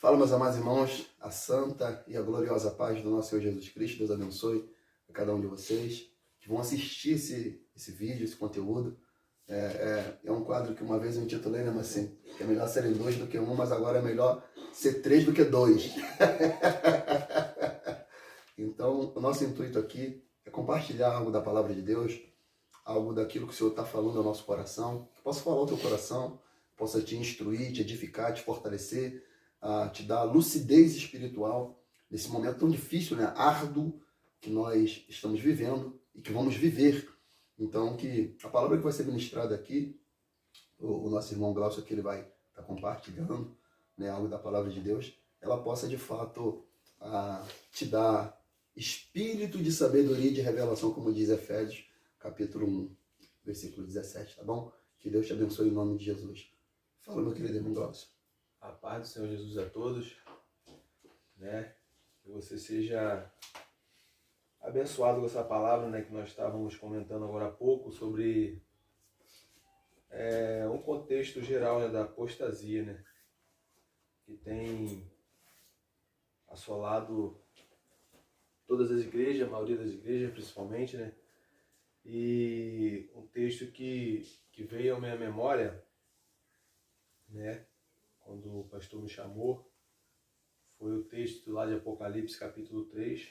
Fala, meus amados irmãos, a santa e a gloriosa paz do nosso Senhor Jesus Cristo. Deus abençoe a cada um de vocês que vão assistir esse vídeo, esse conteúdo. É um quadro que uma vez eu intitulei, né, mas assim, que é melhor serem dois do que um, mas agora é melhor ser três do que dois. Então, o nosso intuito aqui é compartilhar algo da palavra de Deus, algo daquilo que o Senhor está falando ao nosso coração, que possa falar ao teu coração, possa te instruir, te edificar, te fortalecer, te dar lucidez espiritual nesse momento tão difícil, né, árduo, que nós estamos vivendo e que vamos viver. Então, que a palavra que vai ser ministrada aqui, o nosso irmão Glaucio aqui, ele vai estar compartilhando, né, algo da palavra de Deus, ela possa de fato te dar espírito de sabedoria e de revelação, como diz Efésios, capítulo 1, versículo 17, tá bom? Que Deus te abençoe em nome de Jesus. Fala, meu querido irmão Glaucio. A paz do Senhor Jesus a todos, né? Que você seja abençoado com essa palavra, né? Que nós estávamos comentando agora há pouco sobre um contexto geral, né, da apostasia, né? Que tem assolado todas as igrejas, a maioria das igrejas principalmente, né? E um texto que veio à minha memória, né? Quando o pastor me chamou, foi o texto lá de Apocalipse, capítulo 3.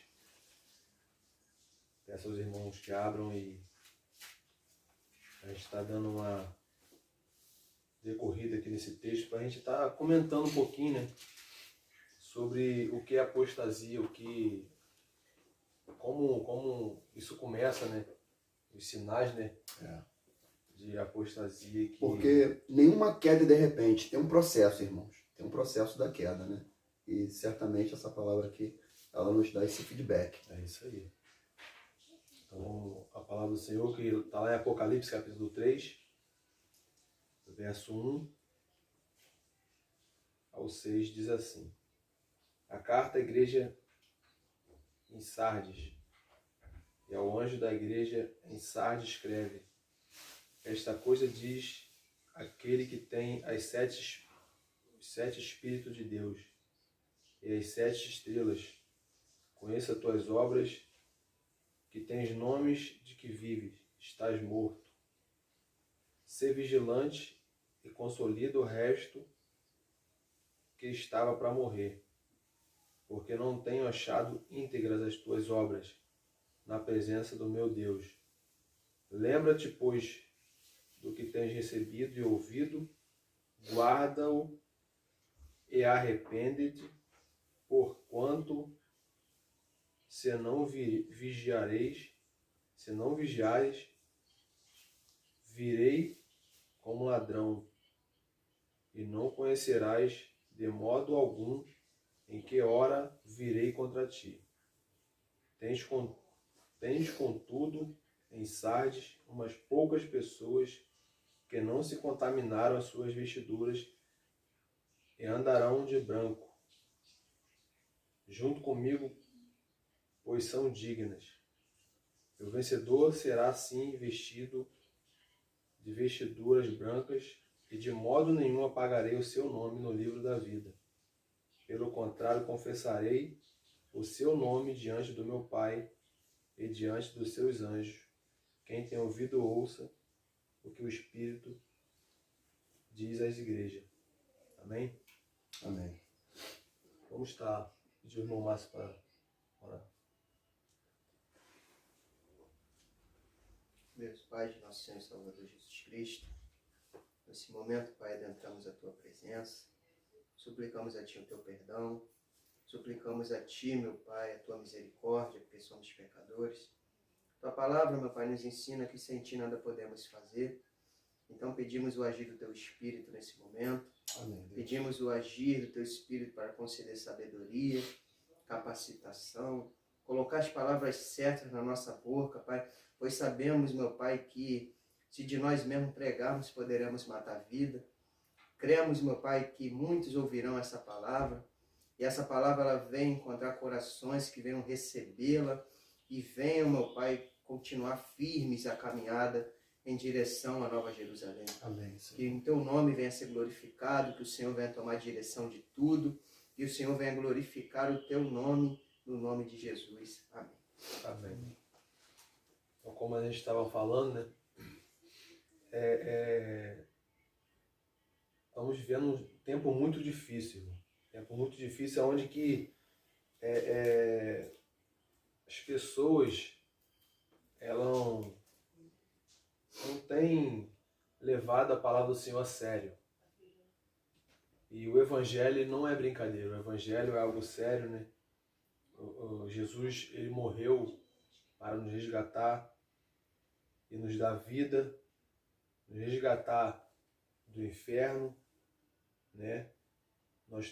Peço aos irmãos que abram e a gente está dando uma decorrida aqui nesse texto para a gente estar comentando um pouquinho, né, sobre o que é apostasia, como isso começa, né, os sinais, né, de apostasia. Porque nenhuma queda de repente, tem um processo, irmãos, tem um processo da queda, né? E certamente essa palavra aqui, ela nos dá esse feedback. É isso aí. Então, a palavra do Senhor, que está lá em Apocalipse, capítulo 3, verso 1 ao 6, diz assim: A carta à igreja em Sardes, e ao anjo da igreja em Sardes escreve: Esta coisa diz aquele que tem os sete Espíritos de Deus e as 7 estrelas. Conheça as tuas obras, que tens nomes de que vives, estás morto. Sê vigilante e consolida o resto que estava para morrer, porque não tenho achado íntegras as tuas obras na presença do meu Deus. Lembra-te, pois, do que tens recebido e ouvido, guarda-o e arrepende-te, porquanto se não vigiares, virei como ladrão, e não conhecerás de modo algum em que hora virei contra ti. Tens contudo em Sardes umas poucas pessoas que não se contaminaram as suas vestiduras e andarão de branco, junto comigo, pois são dignas. O vencedor será assim vestido de vestiduras brancas, e de modo nenhum apagarei o seu nome no livro da vida. Pelo contrário, confessarei o seu nome diante do meu Pai e diante dos seus anjos. Quem tem ouvido, ouça o que o Espírito diz às igrejas. Amém? Amém. Vamos estar de irmão Márcio para orar. Deus Pai de nosso Senhor e Salvador Jesus Cristo, nesse momento, Pai, adentramos a Tua presença, suplicamos a Ti o Teu perdão, suplicamos a Ti, meu Pai, a Tua misericórdia, porque somos pecadores. Tua palavra, meu Pai, nos ensina que sem Ti nada podemos fazer, então pedimos o agir do Teu Espírito nesse momento. Amém, Deus. Pedimos o agir do Teu Espírito para conceder sabedoria, capacitação, colocar as palavras certas na nossa boca, Pai, pois sabemos, meu Pai, que se de nós mesmos pregarmos, poderemos matar a vida. Cremos, meu Pai, que muitos ouvirão essa palavra, e essa palavra ela vem encontrar corações que venham recebê-la e venham, meu Pai, continuar firmes a caminhada em direção à Nova Jerusalém. Amém, Senhor. Que em Teu nome venha ser glorificado, que o Senhor venha tomar direção de tudo, e o Senhor venha glorificar o teu nome, no nome de Jesus. Amém. Amém. Então, como a gente estava falando, né? Estamos vivendo um tempo muito difícil. Irmão. Tempo muito difícil, onde que as pessoas elas não têm levado a palavra do Senhor a sério. E o Evangelho não é brincadeira, o Evangelho é algo sério, né? O Jesus, ele morreu para nos resgatar e nos dar vida, nos resgatar do inferno, né? Nós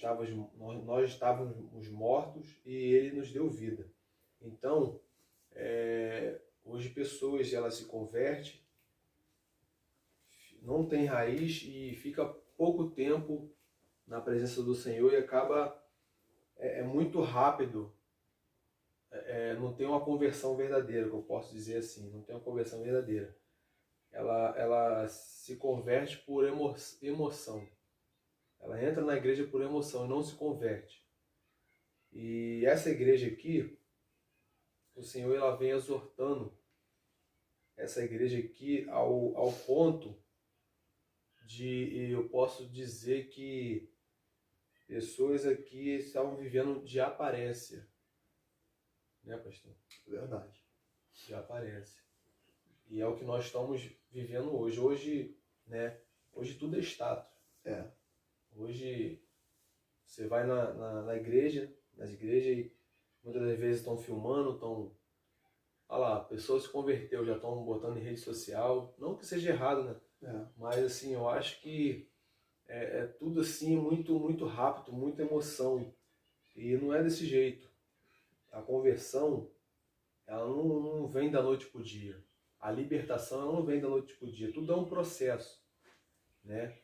estávamos mortos e ele nos deu vida. Então, hoje pessoas elas se convertem, não tem raiz e fica pouco tempo na presença do Senhor e acaba muito rápido, não tem uma conversão verdadeira, que eu posso dizer assim, não tem uma conversão verdadeira. Ela se converte por emoção. Ela entra na igreja por emoção e não se converte. E essa igreja aqui, o Senhor ela vem exortando essa igreja aqui ao ponto de, eu posso dizer que pessoas aqui estavam vivendo de aparência. Né, pastor? Verdade. De aparência. E é o que nós estamos vivendo hoje. Hoje, né? Hoje tudo é status. Hoje você vai na igreja, nas igrejas, e muitas das vezes estão filmando, estão... Olha lá, a pessoa se converteu, já estão botando em rede social. Não que seja errado, né? Mas assim, eu acho que é tudo assim, muito, muito rápido, muita emoção. E não é desse jeito. A conversão, ela não vem da noite para o dia. A libertação, ela não vem da noite para o dia. Tudo é um processo, né?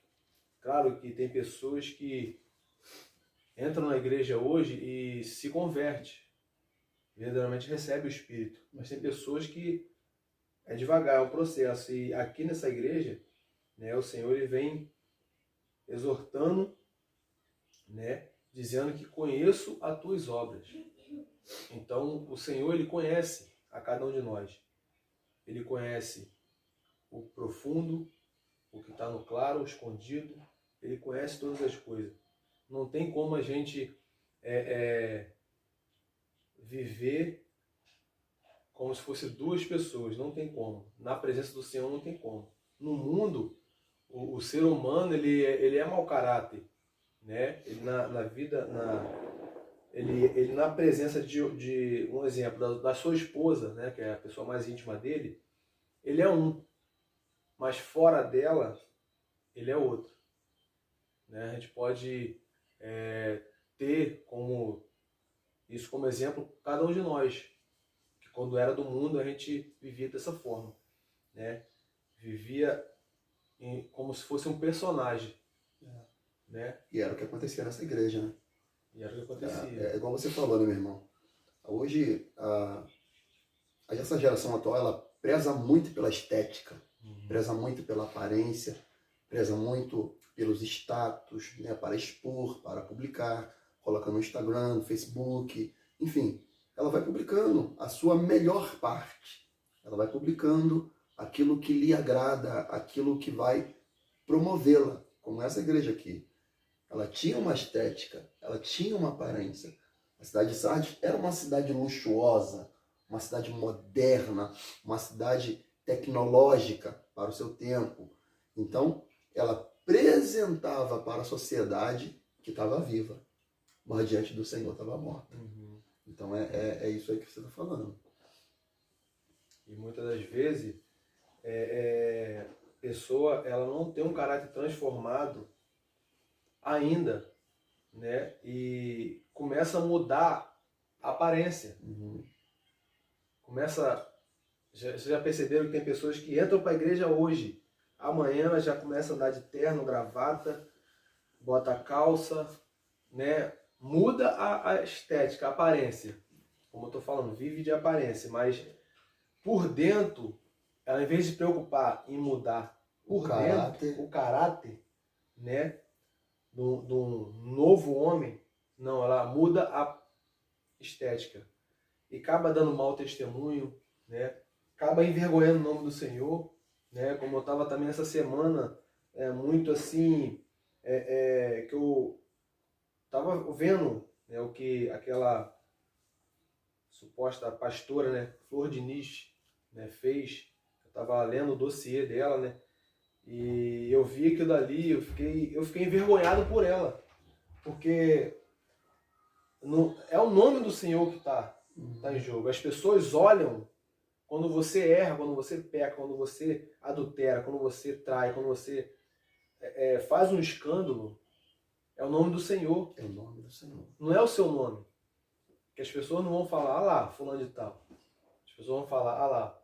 Claro que tem pessoas que entram na igreja hoje e se convertem. Verdadeiramente recebe o Espírito. Mas tem pessoas que é devagar, é um processo. E aqui nessa igreja, né, o Senhor ele vem exortando, né, dizendo que conheço as tuas obras. Então, o Senhor, ele conhece a cada um de nós. Ele conhece o profundo, o que está no claro, o escondido. Ele conhece todas as coisas. Não tem como a gente viver como se fosse duas pessoas. Não tem como. Na presença do Senhor não tem como. No mundo, o ser humano ele é mau caráter. Né? Ele na vida... Ele na presença de um exemplo, da sua esposa, né, que é a pessoa mais íntima dele, ele é um. Mas fora dela, ele é outro. Né? A gente pode ter isso como exemplo cada um de nós. Que quando era do mundo, a gente vivia dessa forma. Né? Vivia como se fosse um personagem. Né? E era o que acontecia nessa igreja, né? E era o que acontecia. É igual você falou, né, meu irmão? Hoje, essa geração atual, ela preza muito pela estética, preza muito pela aparência, preza muito pelos status, né, para expor, para publicar, coloca no Instagram, no Facebook, enfim. Ela vai publicando a sua melhor parte. Ela vai publicando aquilo que lhe agrada, aquilo que vai promovê-la, como essa igreja aqui. Ela tinha uma estética, ela tinha uma aparência. A cidade de Sardes era uma cidade luxuosa, uma cidade moderna, uma cidade tecnológica para o seu tempo. Então, ela apresentava para a sociedade que estava viva, mas diante do Senhor estava morta. Então, é isso aí que você está falando. E muitas das vezes, a pessoa ela não tem um caráter transformado ainda, né? E começa a mudar a aparência. Vocês já perceberam que tem pessoas que entram para a igreja hoje, amanhã ela já começa a andar de terno, gravata, bota calça, né? Muda a estética, a aparência. Como eu estou falando, vive de aparência, mas por dentro, ela em vez de preocupar em mudar por dentro o caráter, né? De um novo homem, Não, ela muda a estética. E acaba dando mau testemunho, né? Acaba envergonhando o nome do Senhor, né? Como eu estava também essa semana, muito assim, que eu estava vendo, né, o que aquela suposta pastora, né, Flor Diniz, né, fez. Eu estava lendo o dossiê dela, né? E eu vi aquilo dali, eu fiquei envergonhado por ela. Porque é o nome do Senhor que está em jogo. As pessoas olham quando você erra, quando você peca, quando você adultera, quando você trai, quando você faz um escândalo. É o nome do Senhor. É o nome do Senhor. Não é o seu nome. Que as pessoas não vão falar, ah lá, fulano de tal. As pessoas vão falar, ah lá.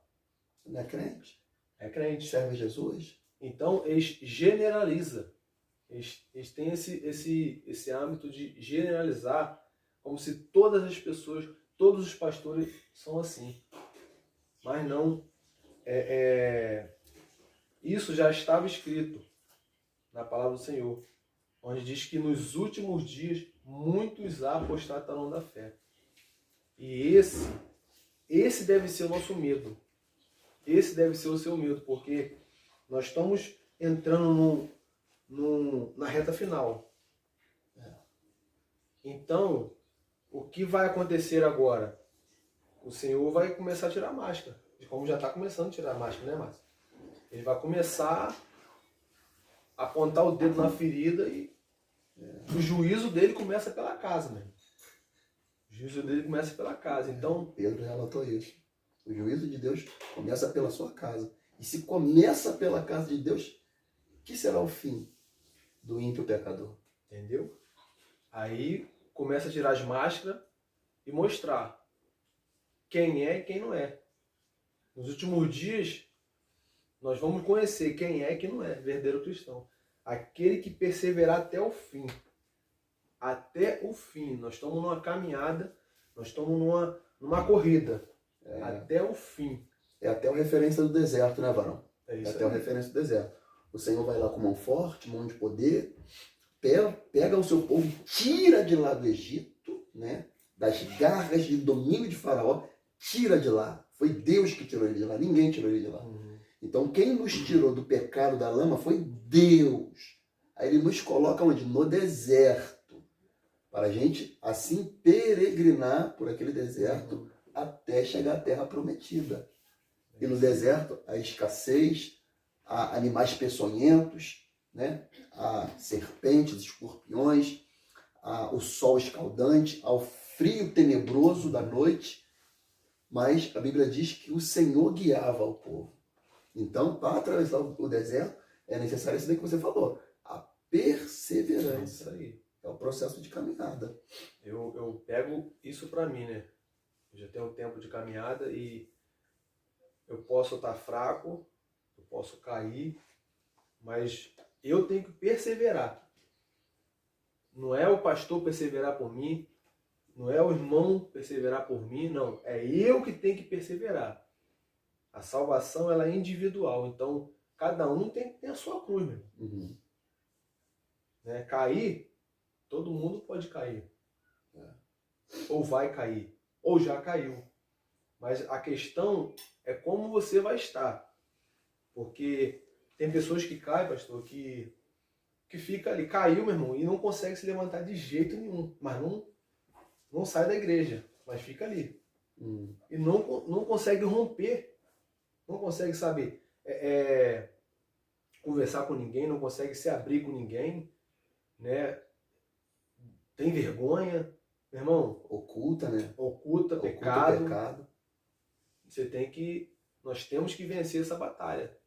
Não é crente? É crente. Serve Jesus? Então, eles generalizam. Eles têm esse hábito de generalizar como se todas as pessoas, todos os pastores são assim. Mas não. Isso já estava escrito na palavra do Senhor, onde diz que nos últimos dias muitos apostatarão da fé. E esse deve ser o nosso medo. Esse deve ser o seu medo, porque nós estamos entrando na reta final. Então, o que vai acontecer agora? O Senhor vai começar a tirar a máscara. Como já está começando a tirar a máscara, né, Márcio? Ele vai começar a apontar o dedo na ferida e o juízo dele começa pela casa, né? O juízo dele começa pela casa. Então, Pedro relatou isso. O juízo de Deus começa pela sua casa. E se começa pela casa de Deus, que será o fim do ímpio pecador? entendeu? Aí começa a tirar as máscaras e mostrar quem é e quem não é. Nos últimos dias, nós vamos conhecer quem é e quem não é verdadeiro cristão. Aquele que perseverar até o fim. Até o fim. Nós estamos numa caminhada, nós estamos numa corrida. Até o fim. É até a referência do deserto, né, varão? É isso até a aí. referência do deserto. O Senhor vai lá com mão forte, mão de poder, pega o seu povo, tira de lá do Egito, né? Das garras de domínio de Faraó, tira de lá. Foi Deus que tirou ele de lá, ninguém tirou ele de lá. Então quem nos tirou do pecado da lama foi Deus. Aí ele nos coloca onde? No deserto. Para a gente assim peregrinar por aquele deserto até chegar à terra prometida. E no deserto, a escassez, há animais peçonhentos, né? Há serpentes, escorpiões, há o sol escaldante, há o frio tenebroso da noite. Mas a Bíblia diz que o Senhor guiava o povo. Então, para atravessar o deserto, é necessário isso daí que você falou. A perseverança. Isso aí. É o processo de caminhada. Eu pego isso para mim, né? Eu já tenho um tempo de caminhada e eu posso estar fraco, eu posso cair, mas eu tenho que perseverar. Não é o pastor perseverar por mim, não é o irmão perseverar por mim, não. É eu que tenho que perseverar. A salvação ela é individual, então cada um tem que ter a sua cruz, meu. Né? Cair, todo mundo pode cair. Ou vai cair, ou já caiu. Mas a questão é como você vai estar. Porque tem pessoas que caem, pastor, que fica ali, caiu, meu irmão, e não consegue se levantar de jeito nenhum. Mas não sai da igreja, mas fica ali. E não consegue romper. Não consegue saber conversar com ninguém, não consegue se abrir com ninguém, né? Tem vergonha, meu irmão. Oculta, né? Oculta O pecado. Nós temos que vencer essa batalha.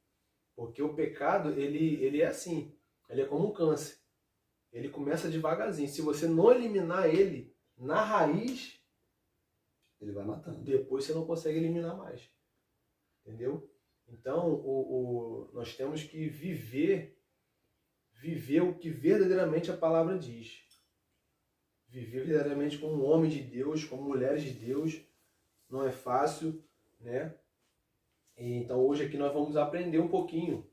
Porque o pecado, ele é assim. Ele é como um câncer. Ele começa devagarzinho. Se você não eliminar ele na raiz, ele vai matando. Depois você não consegue eliminar mais. Entendeu? Então, nós temos que viver o que verdadeiramente a palavra diz. Viver verdadeiramente como homem de Deus, como mulheres de Deus, não é fácil, né? Então hoje aqui nós vamos aprender um pouquinho.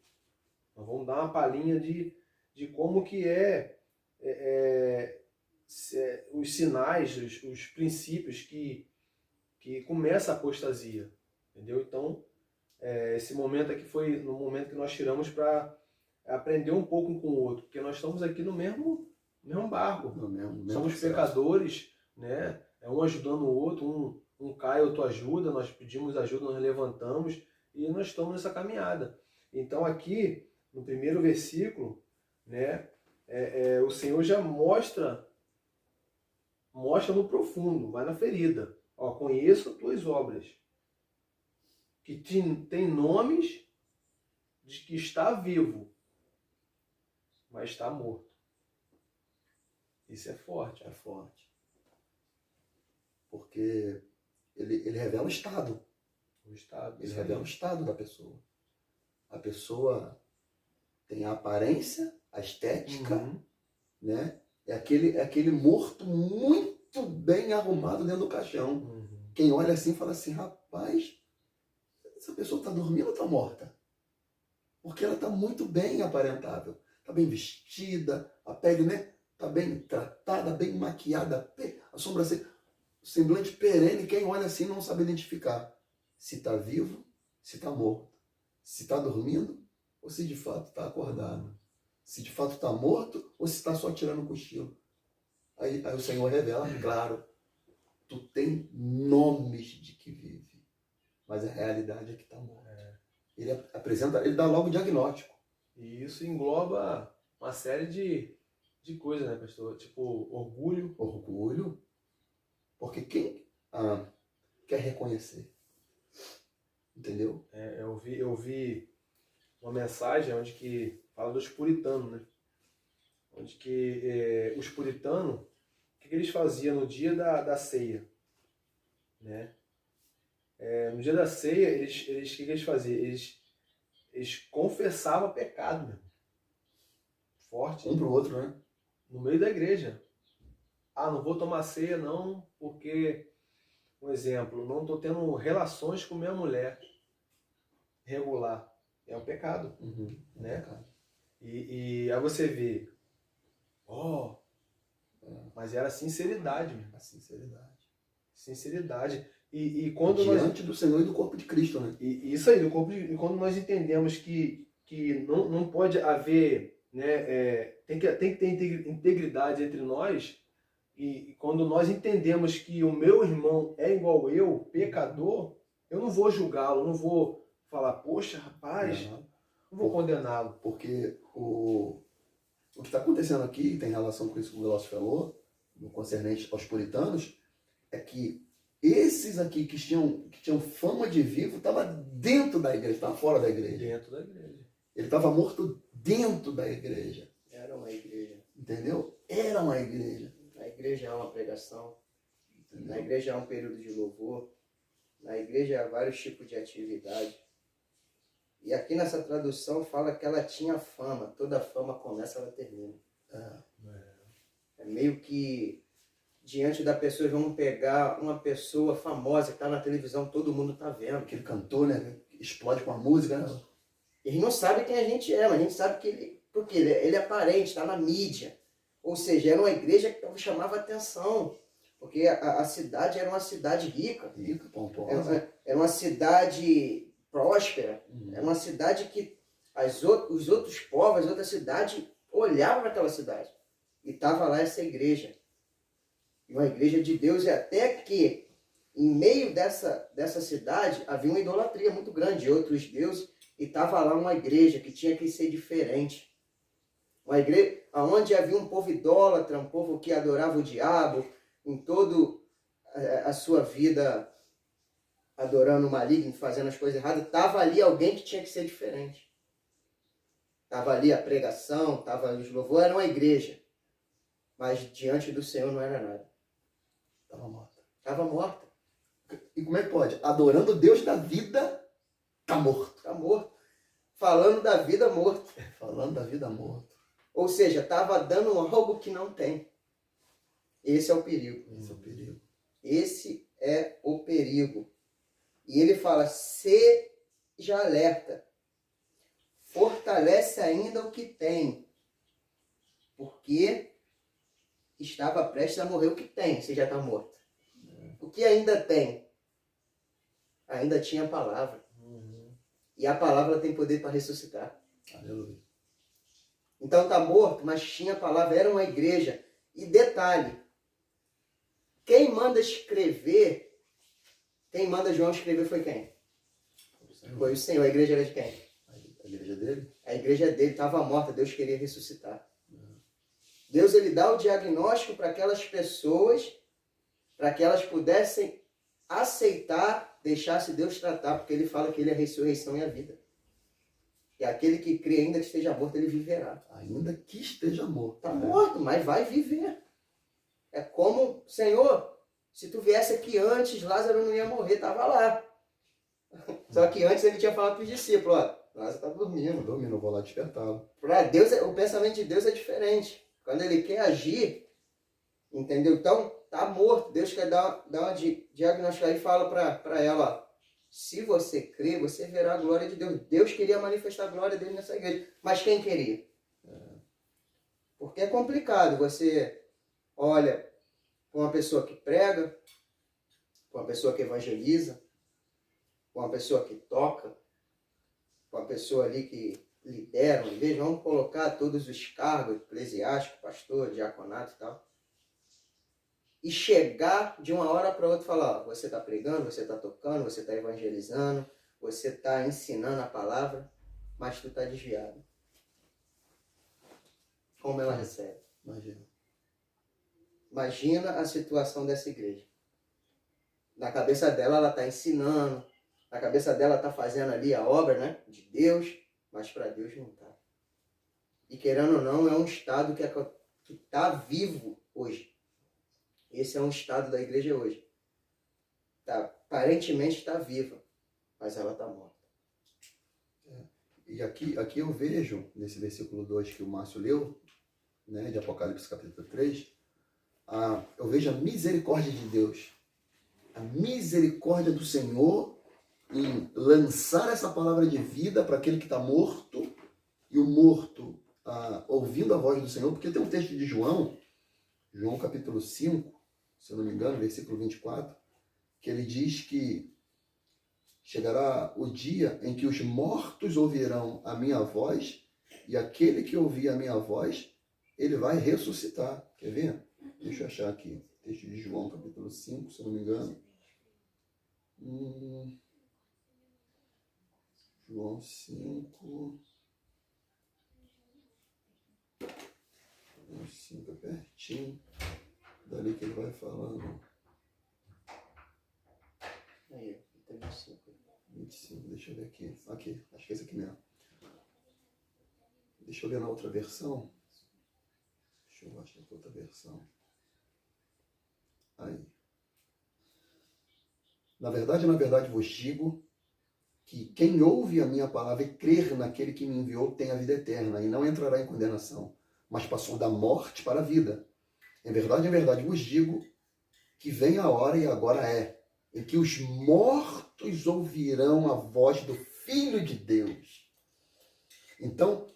Nós vamos dar uma palhinha de como que é os sinais, os princípios que começa a apostasia, entendeu? Então, esse momento aqui foi no momento que nós tiramos para aprender um pouco um com o outro, porque nós estamos aqui no mesmo barco, No mesmo somos processo. pecadores, né? Um ajudando o outro, um cai, outro ajuda, nós pedimos ajuda, nós levantamos e nós estamos nessa caminhada. Então aqui, no primeiro versículo, né, o Senhor já mostra no profundo, vai na ferida. Ó, conheço as tuas obras, que tem nomes de que está vivo, mas está morto. Isso é forte. É forte. Porque ele revela o estado. O estado. Ele isso revela o aí. estado da pessoa. A pessoa tem a aparência, a estética, Uhum. né? É aquele morto muito bem arrumado dentro do caixão. Uhum. Quem olha assim fala assim, rapaz, essa pessoa está dormindo ou está morta? Porque ela está muito bem aparentável. Está bem vestida, a pele, né? Está bem tratada, bem maquiada, a sobrancelha, o semblante perene. Quem olha assim não sabe identificar se está vivo, se está morto, se está dormindo ou se de fato está acordado. Se de fato está morto ou se está só tirando um cochilo. Aí o Senhor revela, claro, tu tem nomes de que vive, mas a realidade é que está morto. Ele apresenta, ele dá logo o diagnóstico. E isso engloba uma série de coisas, né, pastor? Tipo, orgulho. Orgulho, porque quem quer reconhecer? Entendeu? Eu vi uma mensagem onde que fala dos puritanos, né? Onde que os puritanos, o que eles faziam no dia da ceia, né? No dia da ceia, o que eles faziam? Eles confessavam pecado, meu. Forte. Um para o outro, né? No meio da igreja. Ah, não vou tomar ceia não, porque, um exemplo, não estou tendo relações com minha mulher regular. É um pecado, né? Pecado. E aí você vê, mas era sinceridade, meu. A sinceridade. Sinceridade. E quando Diante do Senhor e do corpo de Cristo, né? E isso aí, e quando nós entendemos que não pode haver, né, tem que ter integridade entre nós, e quando nós entendemos que o meu irmão é igual eu, pecador, eu não vou julgá-lo, não vou falar, poxa, rapaz, não vou condená-lo. Porque o que está acontecendo aqui, tem relação com isso que o Glaucio falou, no concernente aos puritanos, é que esses aqui que tinham fama de vivo estavam dentro da igreja, estavam fora da igreja. Dentro da igreja. Ele estava morto dentro da igreja. Era uma igreja. Entendeu? Era uma igreja. Na igreja há uma pregação. Entendeu? Na igreja há um período de louvor. Na igreja há vários tipos de atividade. E aqui nessa tradução fala que ela tinha fama. Toda fama começa, ela termina. É meio que diante da pessoa, vamos pegar uma pessoa famosa que está na televisão, todo mundo está vendo. Aquele cantor, né? Explode com a música, né? Eles não sabem quem a gente é, mas a gente sabe que ele... Porque ele é aparente, está na mídia. Ou seja, era uma igreja que chamava atenção. Porque a cidade era uma cidade rica. Rica, pomposa. Era uma cidade próspera. Era uma cidade que os outros povos, as outras cidades, olhavam para aquela cidade. E estava lá essa igreja. Uma igreja de Deus, e até que em meio dessa cidade havia uma idolatria muito grande de outros deuses, e estava lá uma igreja que tinha que ser diferente. Uma igreja onde havia um povo idólatra, um povo que adorava o diabo, em toda a sua vida adorando o maligno, fazendo as coisas erradas. Estava ali alguém que tinha que ser diferente. Estava ali a pregação, estava ali os louvores, era uma igreja. Mas diante do Senhor não era nada. Estava morta. Estava morta. E como é que pode? Adorando o Deus da vida, tá morto. Está morto. Falando da vida, morto. Falando da vida, morto. Ou seja, estava dando algo que não tem. Esse é o perigo. Esse é o perigo. Esse é o perigo. E ele fala, seja alerta. Fortalece ainda o que tem. Porque estava prestes a morrer. O que tem? Você já está morto. O que ainda tem? Ainda tinha a palavra. E a palavra tem poder para ressuscitar. Aleluia. Então está morto, mas tinha a palavra, era uma igreja. E detalhe, quem manda escrever, quem manda João escrever foi quem? Foi o Senhor. A igreja era de quem? A igreja dele? A igreja dele estava morta, Deus queria ressuscitar. Deus, ele dá o diagnóstico para aquelas pessoas, para que elas pudessem aceitar, deixar-se Deus tratar, porque ele fala que ele é a ressurreição e a vida. E aquele que crê, ainda que esteja morto, ele viverá. Ainda que esteja morto. Está morto, mas vai viver. É como, Senhor, se tu viesse aqui antes, Lázaro não ia morrer, estava lá. Só que antes ele tinha falado para os discípulos, ó, Lázaro está dormindo. Dormindo, eu vou lá despertá-lo. Para Deus, o pensamento de Deus é diferente. Quando ele quer agir, entendeu? Então, tá morto. Deus quer dar uma diagnóstica e fala para ela, ó, se você crer, você verá a glória de Deus. Deus queria manifestar a glória dele nessa igreja. Mas quem queria? Porque é complicado. Você olha para uma pessoa que prega, para uma pessoa que evangeliza, para uma pessoa que toca, para uma pessoa ali que lidera uma igreja, vamos colocar todos os cargos, eclesiástico, pastor, diaconato e tal. E chegar de uma hora para outra e falar, ó, você está pregando, você está tocando, você está evangelizando, você está ensinando a palavra, mas tu está desviado. Como ela recebe? Imagina. Imagina a situação dessa igreja. Na cabeça dela, ela está ensinando, na cabeça dela está fazendo ali a obra, né, de Deus, mas para Deus não está. E querendo ou não, é um estado que está vivo hoje. Esse é um estado da igreja hoje. Aparentemente está viva, mas ela está morta. E aqui eu vejo, nesse versículo 2 que o Márcio leu, né, de Apocalipse capítulo 3, eu vejo a misericórdia de Deus. A misericórdia do Senhor em lançar essa palavra de vida para aquele que está morto, e o morto ouvindo a voz do Senhor, porque tem um texto de João capítulo 5, se eu não me engano, versículo 24, que ele diz que chegará o dia em que os mortos ouvirão a minha voz, e aquele que ouvir a minha voz, ele vai ressuscitar. Quer ver? Deixa eu achar aqui. Texto de João, capítulo 5, se eu não me engano. João 5. João 5 é pertinho. Dali que ele vai falando. Aí, tem 25. 25, deixa eu ver aqui. Aqui, acho que é esse aqui mesmo. Deixa eu ler na outra versão. Deixa eu achar aqui outra versão. Aí. Na verdade vos digo que quem ouve a minha palavra e crer naquele que me enviou tem a vida eterna e não entrará em condenação, mas passou da morte para a vida. Em verdade vos digo que vem a hora, e agora é, em que os mortos ouvirão a voz do Filho de Deus. Então,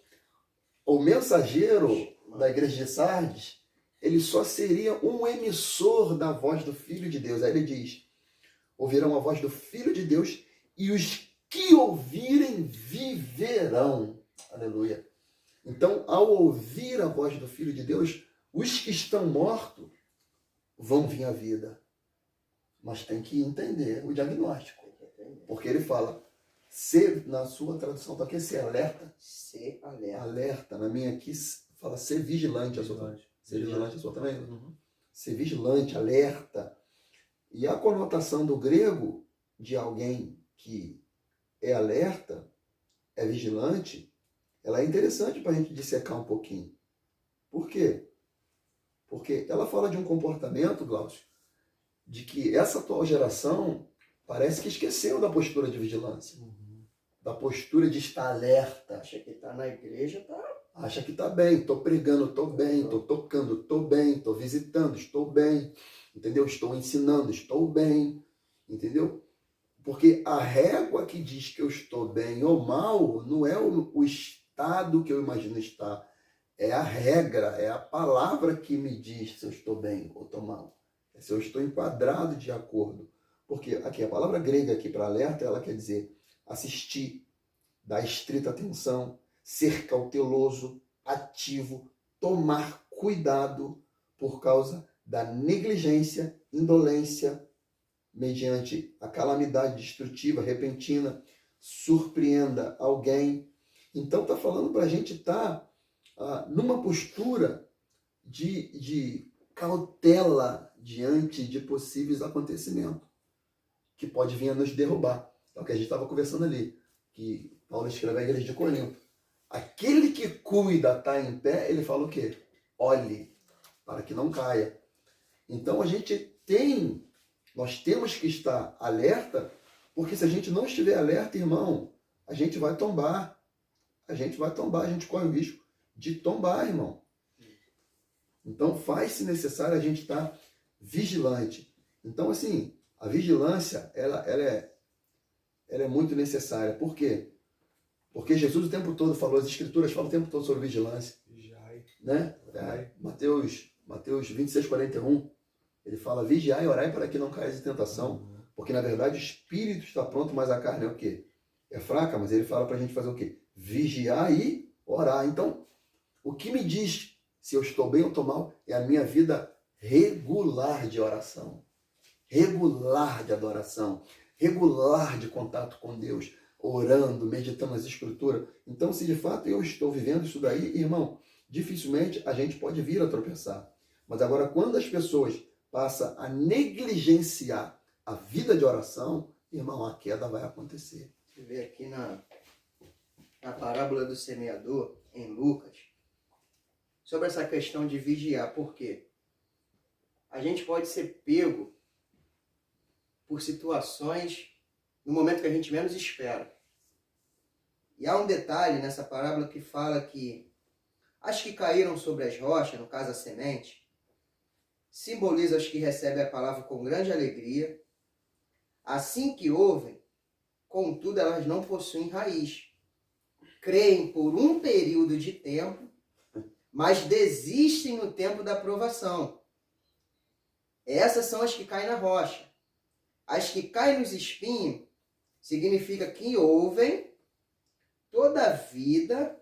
o mensageiro da igreja de Sardes, ele só seria um emissor da voz do Filho de Deus. Aí ele diz, ouvirão a voz do Filho de Deus e os que ouvirem viverão. Aleluia. Então, ao ouvir a voz do Filho de Deus, os que estão mortos vão vir à vida. Mas tem que entender o diagnóstico. Porque ele fala, na sua tradução está aqui, ser alerta. Ser alerta. Alerta. Na minha aqui fala ser vigilante. Ser vigilante a sua também? Uhum. Ser vigilante, alerta. E a conotação do grego de alguém que é alerta, é vigilante, ela é interessante para a gente dissecar um pouquinho. Por quê? Porque ela fala de um comportamento, Glaucio, de que essa atual geração parece que esqueceu da postura de vigilância. Da postura de estar alerta. Acha que está na igreja, tá? Acha que está bem, estou pregando, estou bem, estou tocando, estou bem, estou visitando, estou bem, entendeu? Estou ensinando, estou bem, entendeu? Porque a régua que diz que eu estou bem ou mal não é o estado que eu imagino estar, é a regra, é a palavra que me diz se eu estou bem ou estou mal. É se eu estou enquadrado de acordo. Porque aqui, a palavra grega aqui para alerta, ela quer dizer assistir, dar estrita atenção, ser cauteloso, ativo, tomar cuidado por causa da negligência, indolência, mediante a calamidade destrutiva, repentina, surpreenda alguém. Então está falando para a gente estar numa postura de cautela diante de possíveis acontecimentos que pode vir a nos derrubar. É o que a gente estava conversando ali, que Paulo escreve à igreja de Corinto. Aquele que cuida está em pé, ele fala o quê? Olhe, para que não caia. Então nós temos que estar alerta, porque se a gente não estiver alerta, irmão, a gente vai tombar. A gente corre o risco de tombar, irmão. Então faz-se necessário a gente estar vigilante. Então, assim, a vigilância, ela é muito necessária. Por quê? Porque Jesus o tempo todo falou, as Escrituras falam o tempo todo sobre vigilância. Vigiai. Né? Mateus 26, 41, ele fala, vigiai e orai para que não caias em tentação. Porque, na verdade, o espírito está pronto, mas a carne é o quê? É fraca, mas ele fala para a gente fazer o quê? Vigiar e orar. Então, o que me diz se eu estou bem ou estou mal é a minha vida regular de oração, regular de adoração, regular de contato com Deus, orando, meditando nas Escrituras. Então, se de fato eu estou vivendo isso daí, irmão, dificilmente a gente pode vir a tropeçar. Mas agora, quando as pessoas passam a negligenciar a vida de oração, irmão, a queda vai acontecer. Você vê aqui na parábola do semeador, em Lucas, sobre essa questão de vigiar. Por quê? A gente pode ser pego por situações no momento que a gente menos espera. E há um detalhe nessa parábola que fala que as que caíram sobre as rochas, no caso a semente, simboliza os que recebem a palavra com grande alegria. Assim que ouvem, contudo elas não possuem raiz. Creem por um período de tempo, mas desistem no tempo da provação. Essas são as que caem na rocha. As que caem nos espinhos significa que ouvem, toda a vida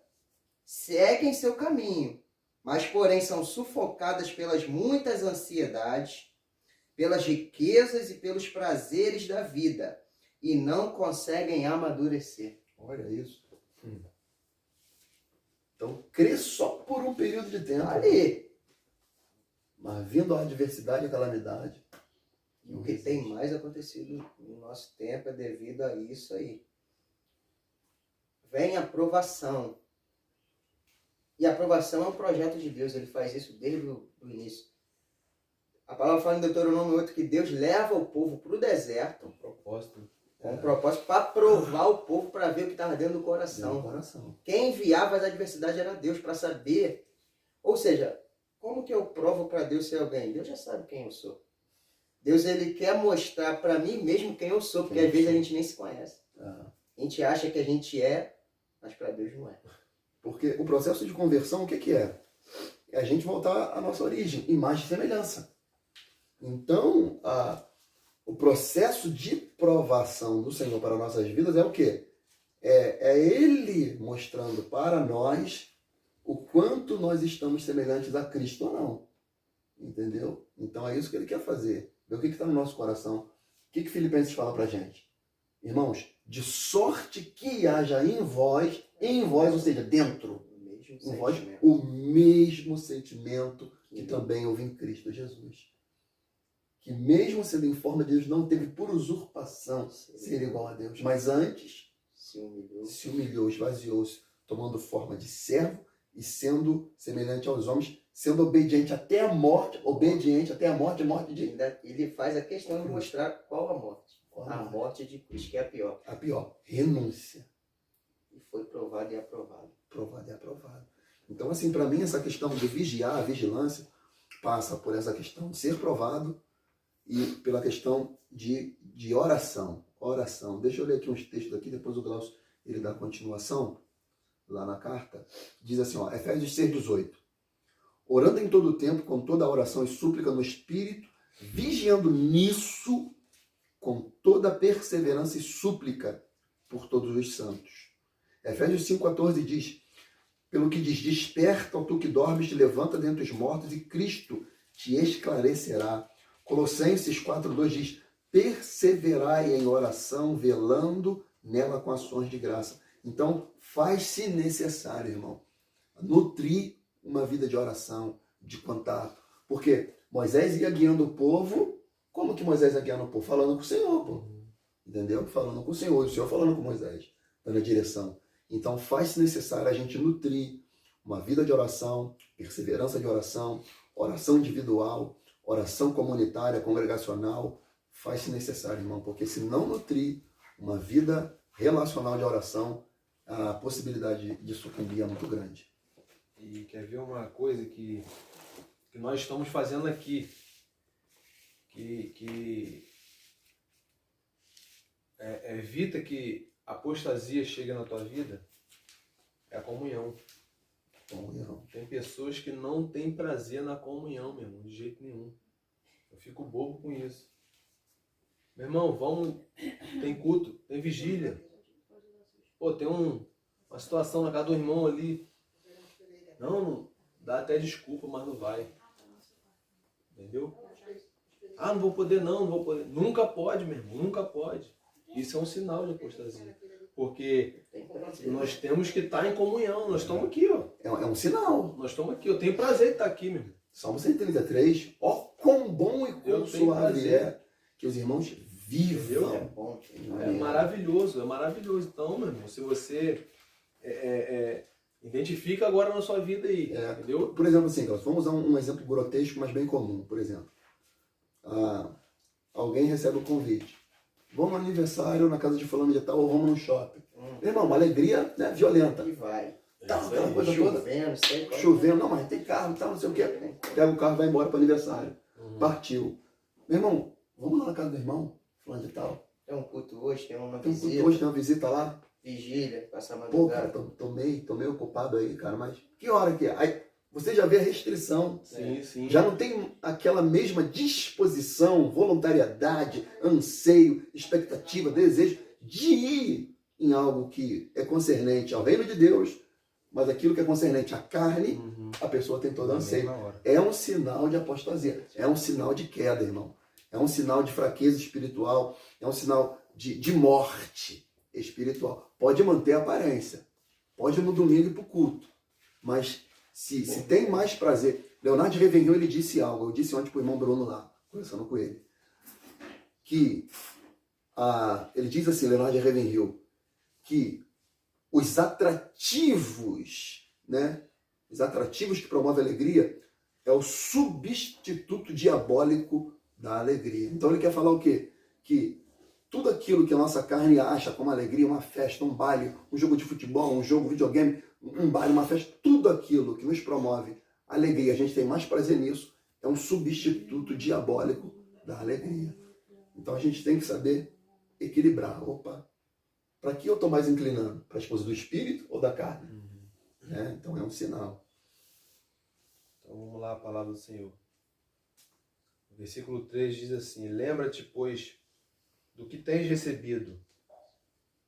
seguem seu caminho, mas porém são sufocadas pelas muitas ansiedades, pelas riquezas e pelos prazeres da vida, e não conseguem amadurecer. Olha isso. Então, crê só por um período de tempo. Ali. Mas vindo a adversidade e a calamidade. E o que tem mais acontecido no nosso tempo é devido a isso aí. Vem a aprovação. E a aprovação é um projeto de Deus. Ele faz isso desde o início. A palavra fala em Deuteronômio 8 que Deus leva o povo para o deserto. Com um propósito para provar o povo, para ver o que estava dentro do coração. Quem enviava as adversidades era Deus, para saber. Ou seja, como que eu provo para Deus ser alguém? Deus já sabe quem eu sou. Deus, ele quer mostrar para mim mesmo quem eu sou, porque às vezes a gente nem se conhece. A gente acha que a gente é, mas para Deus não é. Porque o processo de conversão, o que é? É a gente voltar à nossa origem, imagem e semelhança. Então, o processo de provação do Senhor para nossas vidas é o quê? É Ele mostrando para nós o quanto nós estamos semelhantes a Cristo ou não. Entendeu? Então é isso que Ele quer fazer. Ver o que está no nosso coração. O que Filipenses fala para a gente? Irmãos, de sorte que haja em vós, ou seja, dentro, em vós, o mesmo sentimento que também houve em Cristo Jesus. Que mesmo sendo em forma de Deus, não teve por usurpação ser igual a Deus. Mas antes, se humilhou, esvaziou-se, tomando forma de servo e sendo semelhante aos homens, sendo obediente até a morte, morte de... Ele faz a questão de mostrar qual a morte. A morte de Cristo, que é a pior. A pior, renúncia. E foi provado e aprovado. Provado e aprovado. Então, assim, para mim, essa questão de vigiar, a vigilância, passa por essa questão de ser provado e pela questão de oração. Oração. Deixa eu ler aqui uns textos aqui, depois o Glaucio ele dá continuação. lá na carta, diz assim, ó, Efésios 6:18. Orando em todo o tempo, com toda a oração e súplica no Espírito, vigiando nisso, com toda a perseverança e súplica por todos os santos. Efésios 5:14 diz, pelo que diz, desperta, ó tu que dormes, te levanta dentre os mortos e Cristo te esclarecerá. Colossenses 4:2 diz, perseverai em oração, velando nela com ações de graça. Então, faz-se necessário, irmão, nutrir uma vida de oração, de contato. Porque Moisés ia guiando o povo, como que Moisés ia guiando o povo? Falando com o Senhor, pô. Entendeu? Falando com o Senhor falando com Moisés, dando a direção. Então, faz-se necessário a gente nutrir uma vida de oração, perseverança de oração, oração individual, oração comunitária, congregacional. Faz-se necessário, irmão, porque se não nutrir uma vida relacional de oração, a possibilidade de sucumbir é muito grande. E quer ver uma coisa que nós estamos fazendo aqui, que evita que a apostasia chegue na tua vida, é a comunhão. Comunhão. Tem pessoas que não têm prazer na comunhão, meu irmão, de jeito nenhum. Eu fico bobo com isso. Meu irmão, vamos, tem culto, tem vigília. Pô, tem uma situação na casa do irmão ali. Não, dá até desculpa, mas não vai. Entendeu? Ah, não vou poder não, não vou poder. Nunca pode, meu irmão, nunca pode. Isso é um sinal de apostasia. Porque nós temos que estar em comunhão. Nós estamos aqui, ó. É um sinal. Nós estamos aqui. Eu tenho prazer de estar aqui, meu irmão. Salmo 133. Ó, quão bom e quão suave é que os irmãos vivam. É bom. É maravilhoso, é maravilhoso. Então, meu irmão, se você identifica agora na sua vida aí, entendeu? Por exemplo, assim, Carlos, vamos usar um exemplo grotesco, mas bem comum. Por exemplo, alguém recebe um convite. Vamos no aniversário na casa de fulano de tal ou vamos no shopping. Meu irmão, uma alegria, né, violenta. E vai. Tá, aquela coisa toda. Chovendo, Chovendo, não, mas tem carro, tal, não sei o quê. Pega o carro e vai embora para o aniversário. Partiu. Meu irmão, vamos lá na casa do irmão, fulano de tal. Tem um culto hoje, tem uma Tem um visita. culto hoje, tem uma visita lá. Vigília, passar Pô, cara, madrugada. tô meio ocupado aí, cara, mas que hora que é? Aí você já vê a restrição. Sim, sim. Já não tem aquela mesma disposição, voluntariedade, anseio, expectativa, desejo de ir em algo que é concernente ao reino de Deus, mas aquilo que é concernente à carne, a pessoa tem todo anseio. É um sinal de apostasia, é um sinal de queda, irmão. É um sinal de fraqueza espiritual, é um sinal de morte espiritual. Pode manter a aparência, pode ir no domingo ir para o culto, mas se tem mais prazer... Leonardo de Ravenhill, ele disse algo, eu disse ontem para o irmão Bruno lá, conversando com ele, que ele diz assim, Leonardo de Ravenhill, que os atrativos, né, os atrativos que promovem a alegria é o substituto diabólico da alegria. Então ele quer falar o quê? Que tudo aquilo que a nossa carne acha como alegria, uma festa, um baile, um jogo de futebol, um jogo, videogame, um baile, uma festa, tudo aquilo que nos promove alegria, a gente tem mais prazer nisso, é um substituto diabólico da alegria. Então a gente tem que saber equilibrar. Opa, para que eu estou mais inclinando? Para a esposa do espírito ou da carne? Então é um sinal. Então vamos lá, a palavra do Senhor. O versículo 3 diz assim: lembra-te, pois, do que tens recebido.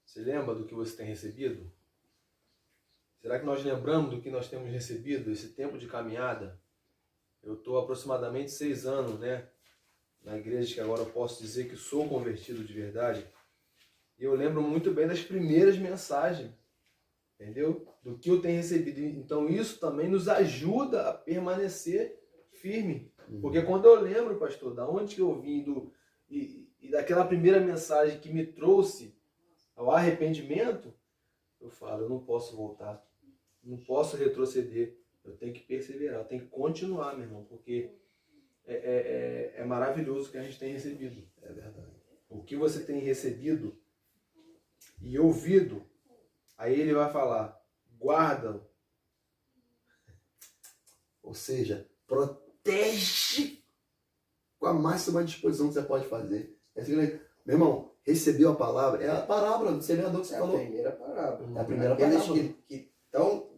Você lembra do que você tem recebido? Será que nós lembramos do que nós temos recebido, esse tempo de caminhada? Eu estou aproximadamente 6 anos, né, na igreja, que agora eu posso dizer que sou convertido de verdade. E eu lembro muito bem das primeiras mensagens, entendeu? Do que eu tenho recebido. Então isso também nos ajuda a permanecer firme. Porque quando eu lembro, pastor, da onde que eu vim e daquela primeira mensagem que me trouxe ao arrependimento, eu falo, eu não posso voltar, não posso retroceder, eu tenho que perseverar, eu tenho que continuar, meu irmão, porque é maravilhoso o que a gente tem recebido. É verdade. O que você tem recebido e ouvido, aí ele vai falar, guarda. Ou seja, protege com a máxima disposição que você pode fazer. Meu irmão, recebeu a palavra, é a parábola do semeador que você É a falou. primeira parábola. É a primeira Aqueles parábola. que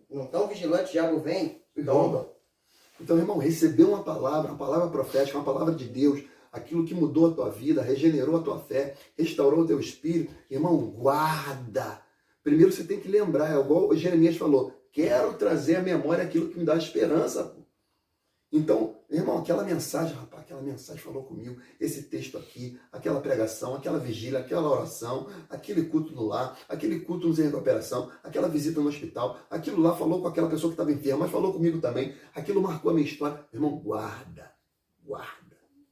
não tão vigilante, o diabo vem, E rouba. Então, irmão, receber uma palavra profética, uma palavra de Deus, aquilo que mudou a tua vida, regenerou a tua fé, restaurou o teu espírito, irmão, guarda. Primeiro você tem que lembrar, é igual o Jeremias falou, quero trazer à memória aquilo que me dá esperança. Então, irmão, aquela mensagem, rapaz, aquela mensagem falou comigo, esse texto aqui, aquela pregação, aquela vigília, aquela oração, aquele culto no lar, aquele culto no centro de operação, aquela visita no hospital, aquilo lá falou com aquela pessoa que estava enferma, mas falou comigo também, aquilo marcou a minha história. Irmão, guarda,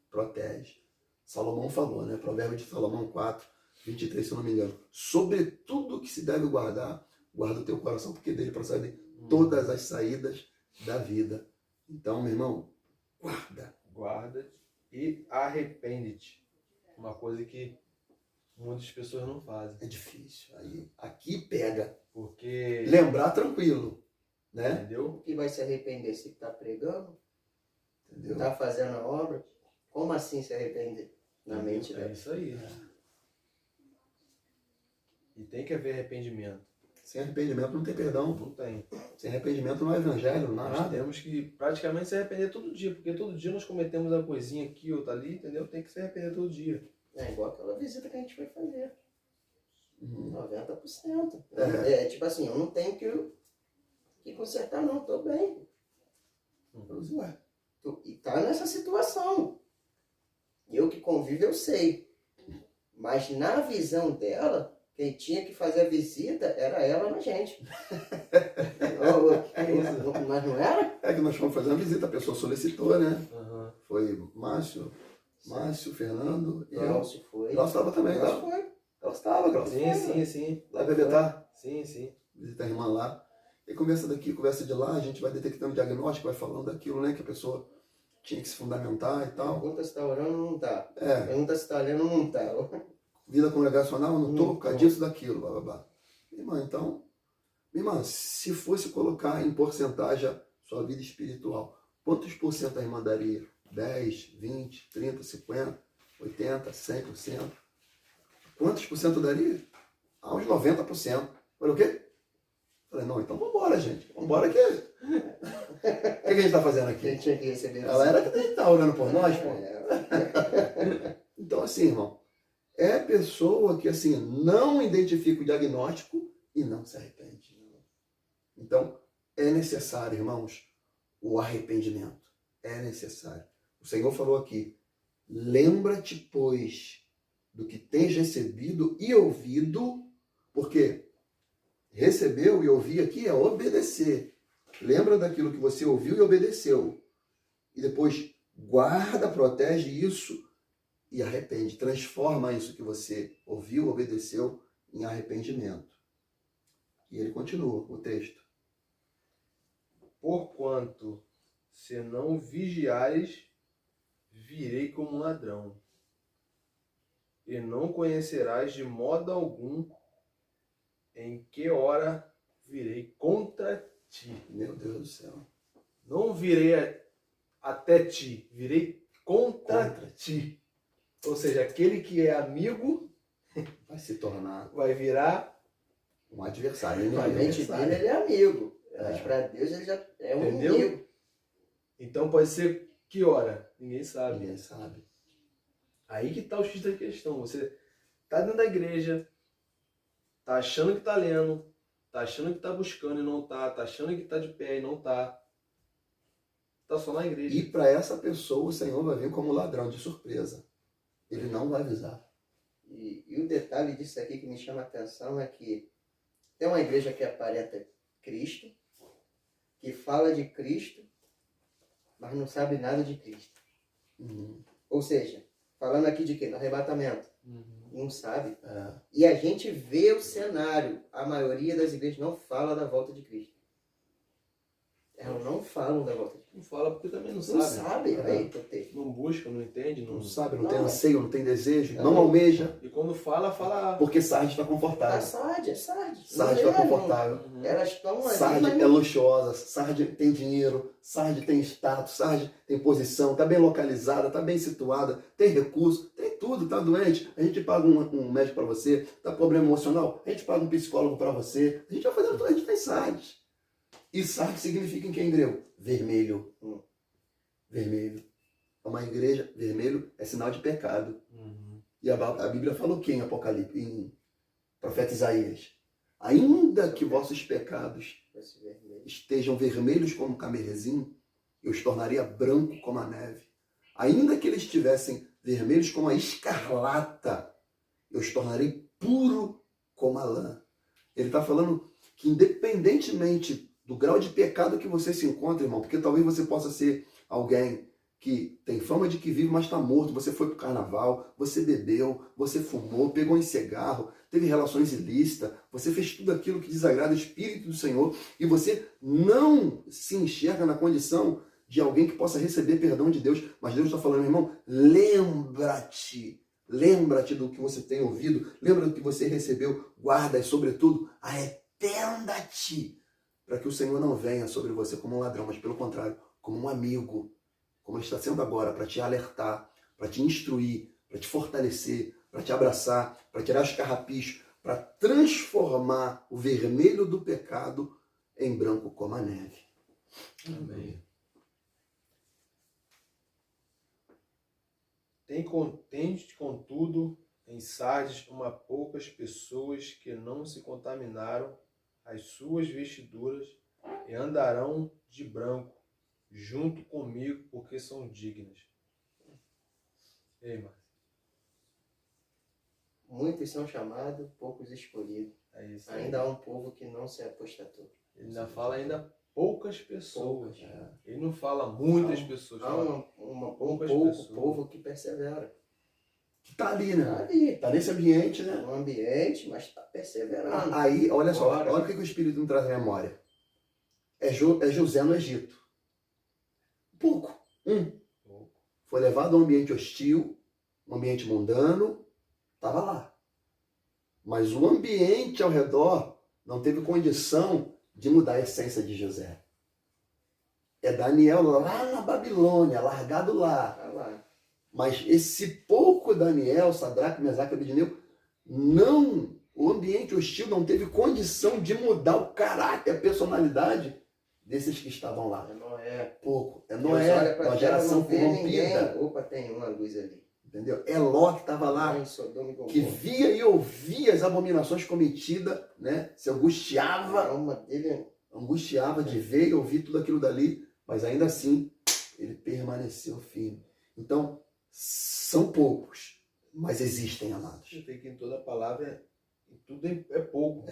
protege. Salomão falou, né? Provérbio de Salomão 4, 23, se eu não me engano. Sobre tudo que se deve guardar, guarda o teu coração, porque dele procedem todas as saídas da vida. Então, meu irmão, Guarda e arrepende-te. Uma coisa que muitas pessoas não fazem. É difícil. Aí, aqui pega. Porque... Lembrar tranquilo, né? Entendeu? O que vai se arrepender? Se está pregando? Entendeu? Está fazendo a obra? Como assim se arrepender? Na mente É dela. isso aí. E tem que haver arrependimento. Sem arrependimento não tem perdão. Não tem. Sem arrependimento não há evangelho, não há Nós nada. temos que praticamente se arrepender todo dia, porque todo dia nós cometemos uma coisinha aqui, outra ali, entendeu? Tem que se arrepender todo dia. É igual aquela visita que a gente foi fazer. Uhum. 90%. É. Tipo assim, eu não tenho que consertar não, tô bem. Mas, ué, E tá nessa situação. Eu que convivo, eu sei. Mas na visão dela, quem tinha que fazer a visita era ela na gente. Mas não era? é que nós fomos fazer uma visita, a pessoa solicitou, né? Uhum. Foi Márcio, Fernando e eu. Glaucio foi. Glaucio estava também, Glaucio tá? foi. Glaucio estava, Glaucio. Sim. Lá vai Bebetar, Sim. visita a irmã lá. E conversa daqui, conversa de lá, a gente vai detectando diagnóstico, vai falando daquilo, né? Que a pessoa tinha que se fundamentar e tal. Pergunta se tá orando, não tá. É, Pergunta se tá lendo, não tá. vida congregacional, não tô por causa Não. disso, daquilo, blá, blá, blá. Irmã, então, irmã, se fosse colocar em porcentagem a sua vida espiritual, quantos por cento a irmã daria? 10, 20, 30, 50, 80, 100%? Quantos por cento daria? Ah, uns 90%. Falei, o quê? Falei, não, então vambora, gente. Vambora que... O que a gente tá fazendo Quem aqui? tinha que receber Ela era que tá orando por nós, pô. É. Então, assim, irmão, é pessoa que, assim, não identifica o diagnóstico e não se arrepende. Então, é necessário, irmãos, o arrependimento. É necessário. O Senhor falou aqui, lembra-te, pois, do que tens recebido e ouvido, porque recebeu e ouvir aqui é obedecer. Lembra daquilo que você ouviu e obedeceu. E depois guarda, protege isso e arrepende. Transforma isso que você ouviu, obedeceu em arrependimento. E ele continua o texto. Porquanto, se não vigiares, virei como um ladrão, e não conhecerás de modo algum em que hora virei contra ti. Meu Deus do céu. Não virei até ti, virei contra ti. Ou seja, aquele que é amigo Vai se tornar vai virar, um adversário. Na mente dele ele é amigo. Mas É. para Deus ele já é um Entendeu? inimigo. então pode ser que hora? Ninguém sabe. Ninguém sabe. Aí que tá o X da questão. Você tá dentro da igreja, tá achando que tá lendo, tá achando que tá buscando e não tá, tá achando que tá de pé e não tá. Tá só na igreja. E para essa pessoa o Senhor vai vir como ladrão de surpresa. Ele não vai avisar. E o detalhe disso aqui que me chama a atenção é que tem uma igreja que aparenta Cristo, que fala de Cristo, mas não sabe nada de Cristo. Uhum. Ou seja, falando aqui de quê? Do arrebatamento. Uhum. Não sabe. É. E a gente vê o cenário. A maioria das igrejas não fala da volta de Cristo. Elas não falam da volta de Cristo. Não fala porque também não Não sabe. sabe. Aí, teu texto. Não busca, não entende. Não... Não sabe, não, Não, tem é. anseio, não tem desejo, É. não almeja, E quando fala, fala. porque Sardes está A confortável. Sardes, é Sardes. Sardes Não está é, não. confortável. Uhum. Elas estão ali, Sardes mas é não... luxuosa, Sardes tem dinheiro, Sardes tem status, Sardes tem posição, está bem localizada, está bem situada, tem recurso, tem tudo, está doente, a gente paga um médico para você, está com problema emocional, a gente paga um psicólogo para você, a gente vai fazendo tudo, a gente tem Sardes. E sardes significa em que em grego? Vermelho. Vermelho. É uma igreja, vermelho é sinal de pecado. E a Bíblia fala o que em Apocalipse, em profeta Isaías? Ainda que vossos pecados estejam vermelhos como cameresim, eu os tornaria branco como a neve. Ainda que eles estivessem vermelhos como a escarlata, eu os tornarei puro como a lã. Ele está falando que independentemente do grau de pecado que você se encontra, irmão, porque talvez você possa ser alguém que tem fama de que vive, mas está morto. Você foi para o carnaval, você bebeu, você fumou, pegou em cigarro, teve relações ilícitas, você fez tudo aquilo que desagrada o Espírito do Senhor e você não se enxerga na condição de alguém que possa receber perdão de Deus. Mas Deus está falando, irmão, lembra-te do que você tem ouvido, lembra do que você recebeu, guarda e, sobretudo, arrependa-te, para que o Senhor não venha sobre você como um ladrão, mas pelo contrário, como um amigo, como ele está sendo agora, para te alertar, para te instruir, para te fortalecer, para te abraçar, para tirar os carrapichos, para transformar o vermelho do pecado em branco como a neve. Amém. Tende, contudo, em Sardes poucas pessoas que não se contaminaram as suas vestiduras e andarão de branco junto comigo, porque são dignas. Ei, Márcio. Muitos são chamados, poucos escolhidos. É isso. Ainda há um povo que não se apostatou. Ele ainda fala ainda poucas pessoas. Poucas, é. Ele não fala muitas pessoas. Há um poucas pouco pessoas. povo que persevera. Que está ali, né? Está ali. Está nesse ambiente, né? No ambiente, mas está perseverando. Aí, olha só, Bora. olha o que o Espírito me traz à memória. É José no Egito. Pouco. Foi levado a um ambiente hostil, um ambiente mundano, estava lá. Mas o ambiente ao redor não teve condição de mudar a essência de José. É Daniel lá na Babilônia, largado lá. Tá lá. Mas esse pouco Daniel, Sadraque, Mesaque e Abednego, o ambiente hostil não teve condição de mudar o caráter, a personalidade desses que estavam lá. É Noé. Pouco. É Deus Noé, olha pra uma terra, geração não vê corrompida. ninguém. Opa, tem uma luz ali. Entendeu? É Ló que estava lá, Em Sodoma e Gomorra. que via e ouvia as abominações cometidas, né? Se A angustiava, alma dele de ver e ouvir tudo aquilo dali, mas ainda assim ele permaneceu firme. Então, são poucos, mas existem, amados. Você tem que em toda palavra, tudo é pouco.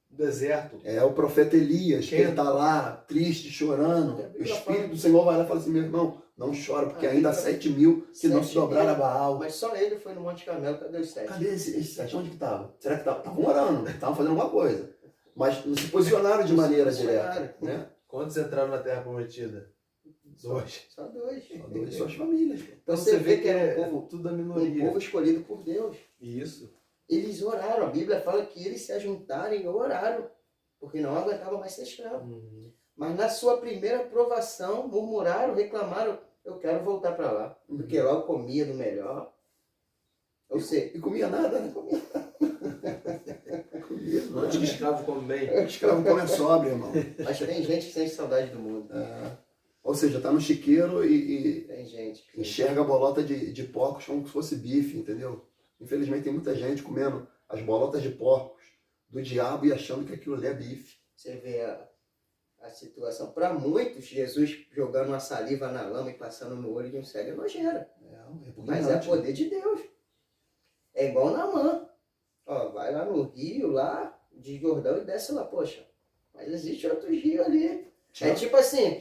No deserto. É o profeta Elias, que ele está lá, triste, chorando. O Espírito do Senhor vai lá e fala assim, meu irmão, não chora, porque ainda há 7.000 que não se dobraram a Baal. Mas só ele foi no Monte Carmelo, cadê os 7? Cadê esses 7? Onde que estavam? Será que estavam orando? Estavam fazendo alguma coisa. Mas não se posicionaram de maneira direta. Né? Quantos entraram na Terra Prometida? 2. Só 2. Só 2, suas famílias. Então você vê que é era um tudo da povo minoria. escolhido por Deus. Isso. Eles oraram. A Bíblia fala que eles se ajuntaram e oraram, porque não aguentavam mais ser escravos. Mas na sua primeira aprovação, murmuraram, reclamaram, eu quero voltar para lá. Porque lá eu comia do melhor. Ou seja, E comia nada, né? Comia Onde que escravo come bem? Escravo come sobra, irmão. mas tem gente que sente saudade do mundo. Ou seja, tá no chiqueiro e Tem gente. enxerga a bolota de porcos como se fosse bife, entendeu? Infelizmente tem muita gente comendo as bolotas de porcos do diabo e achando que aquilo ali é bife. Você vê a situação. Para muitos, Jesus jogando uma saliva na lama e passando no olho de um cego é nojeira. Mas é poder de Deus. É igual Naamã. Ó, vai lá no rio, lá de Jordão e desce lá. Poxa, mas existe outro rio ali. É tipo assim,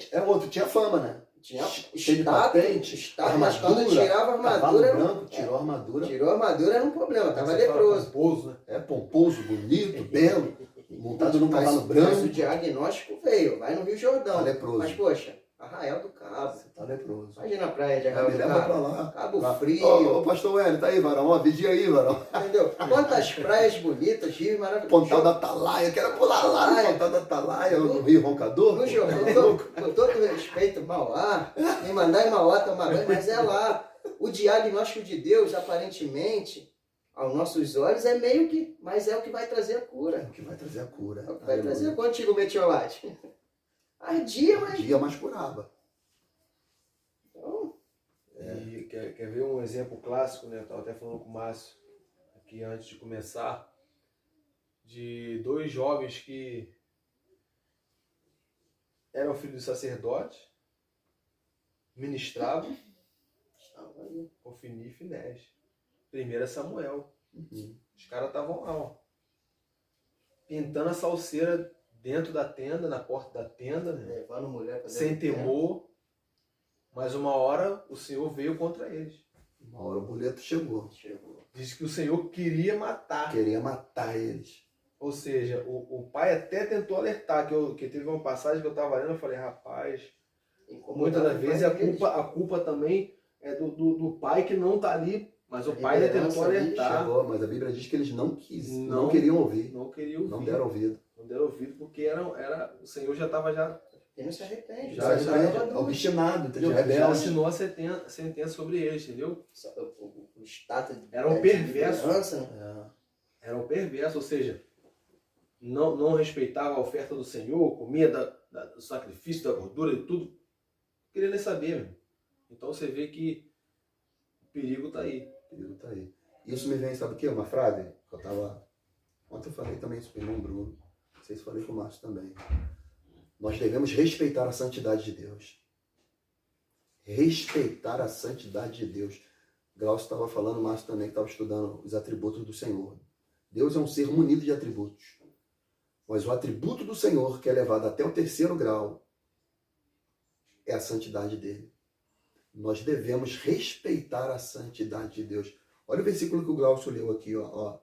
Tinha fama, né? tinha Cheio de patente, mas quando tirava a cavalo armadura, branco, tirou a armadura. tirou a armadura era um problema, tava Você fala leproso. pomposo, né? É pomposo, bonito, belo, montado num cavalo Mas o branco. diagnóstico veio, vai no Rio Jordão. Tá leproso. Mas poxa, Arraial do Cabo. Você tá leproso. Imagina a praia de Arraial Me do leva pra Cabo. lá. Cabo Lá. Frio. Ô, pastor Hélio, tá aí, varão. Ó, vigia aí, varão. Entendeu? Quantas praias bonitas, rios maravilhosos. Pontal da Atalaia, quero pular lá no Pontal da Atalaia, no Rio Roncador. No Jordão, com todo respeito, Mauá, me mandar em Mauá tomar banho, mas é lá. O diagnóstico de Deus, aparentemente, aos nossos olhos, é meio que, mas é o que vai trazer a É cura. o que vai trazer a cura. É o que vai trazer a cura. Contigo, Metiolate. Ardia, mas... Ardia, mas curava. Então, E quer ver um exemplo clássico, né? Eu estava até falando com o Márcio aqui antes de começar, de dois jovens que eram filhos de sacerdote, ministravam, estava ali. Ofni e Finés. 1 Samuel. Uhum. Os caras estavam lá, ó, pintando a salseira dentro da tenda, na porta da tenda, né? Levando mulher para Sem temor, mas uma hora o Senhor veio contra eles. Uma hora o boleto chegou. Chegou. Diz que o Senhor queria matar. Queria matar eles. Ou seja, o pai até tentou alertar, que teve uma passagem que eu estava lendo, eu falei, rapaz, muitas das vezes a culpa também é do pai que não está ali, mas o pai tentou alertar. Chegou, mas a Bíblia diz que eles não queriam ouvir. Não queriam ouvir. Não deram ouvido. Não deram ouvido porque o Senhor já estava Ele não se arrepende. Já obstinado, entendeu? já Rebelde. assinou a sentença sobre eles, entendeu? O status Era um perverso. Né? Era um perverso, ou seja, não respeitava a oferta do Senhor, comia do sacrifício, da gordura, de tudo. Não queria nem saber, meu. Então você vê que o perigo está aí. O perigo tá aí. Isso me vem, sabe o quê? Uma frase que eu tava... Ontem eu falei também isso com o irmão Bruno. Não sei se falei com o Márcio também. Nós devemos respeitar a santidade de Deus. Respeitar a santidade de Deus. Glaucio estava falando, o Márcio também, que estava estudando os atributos do Senhor. Deus é um ser munido de atributos. Mas o atributo do Senhor, que é levado até o 3º grau, é a santidade dele. Nós devemos respeitar a santidade de Deus. Olha o versículo que o Glaucio leu aqui, ó.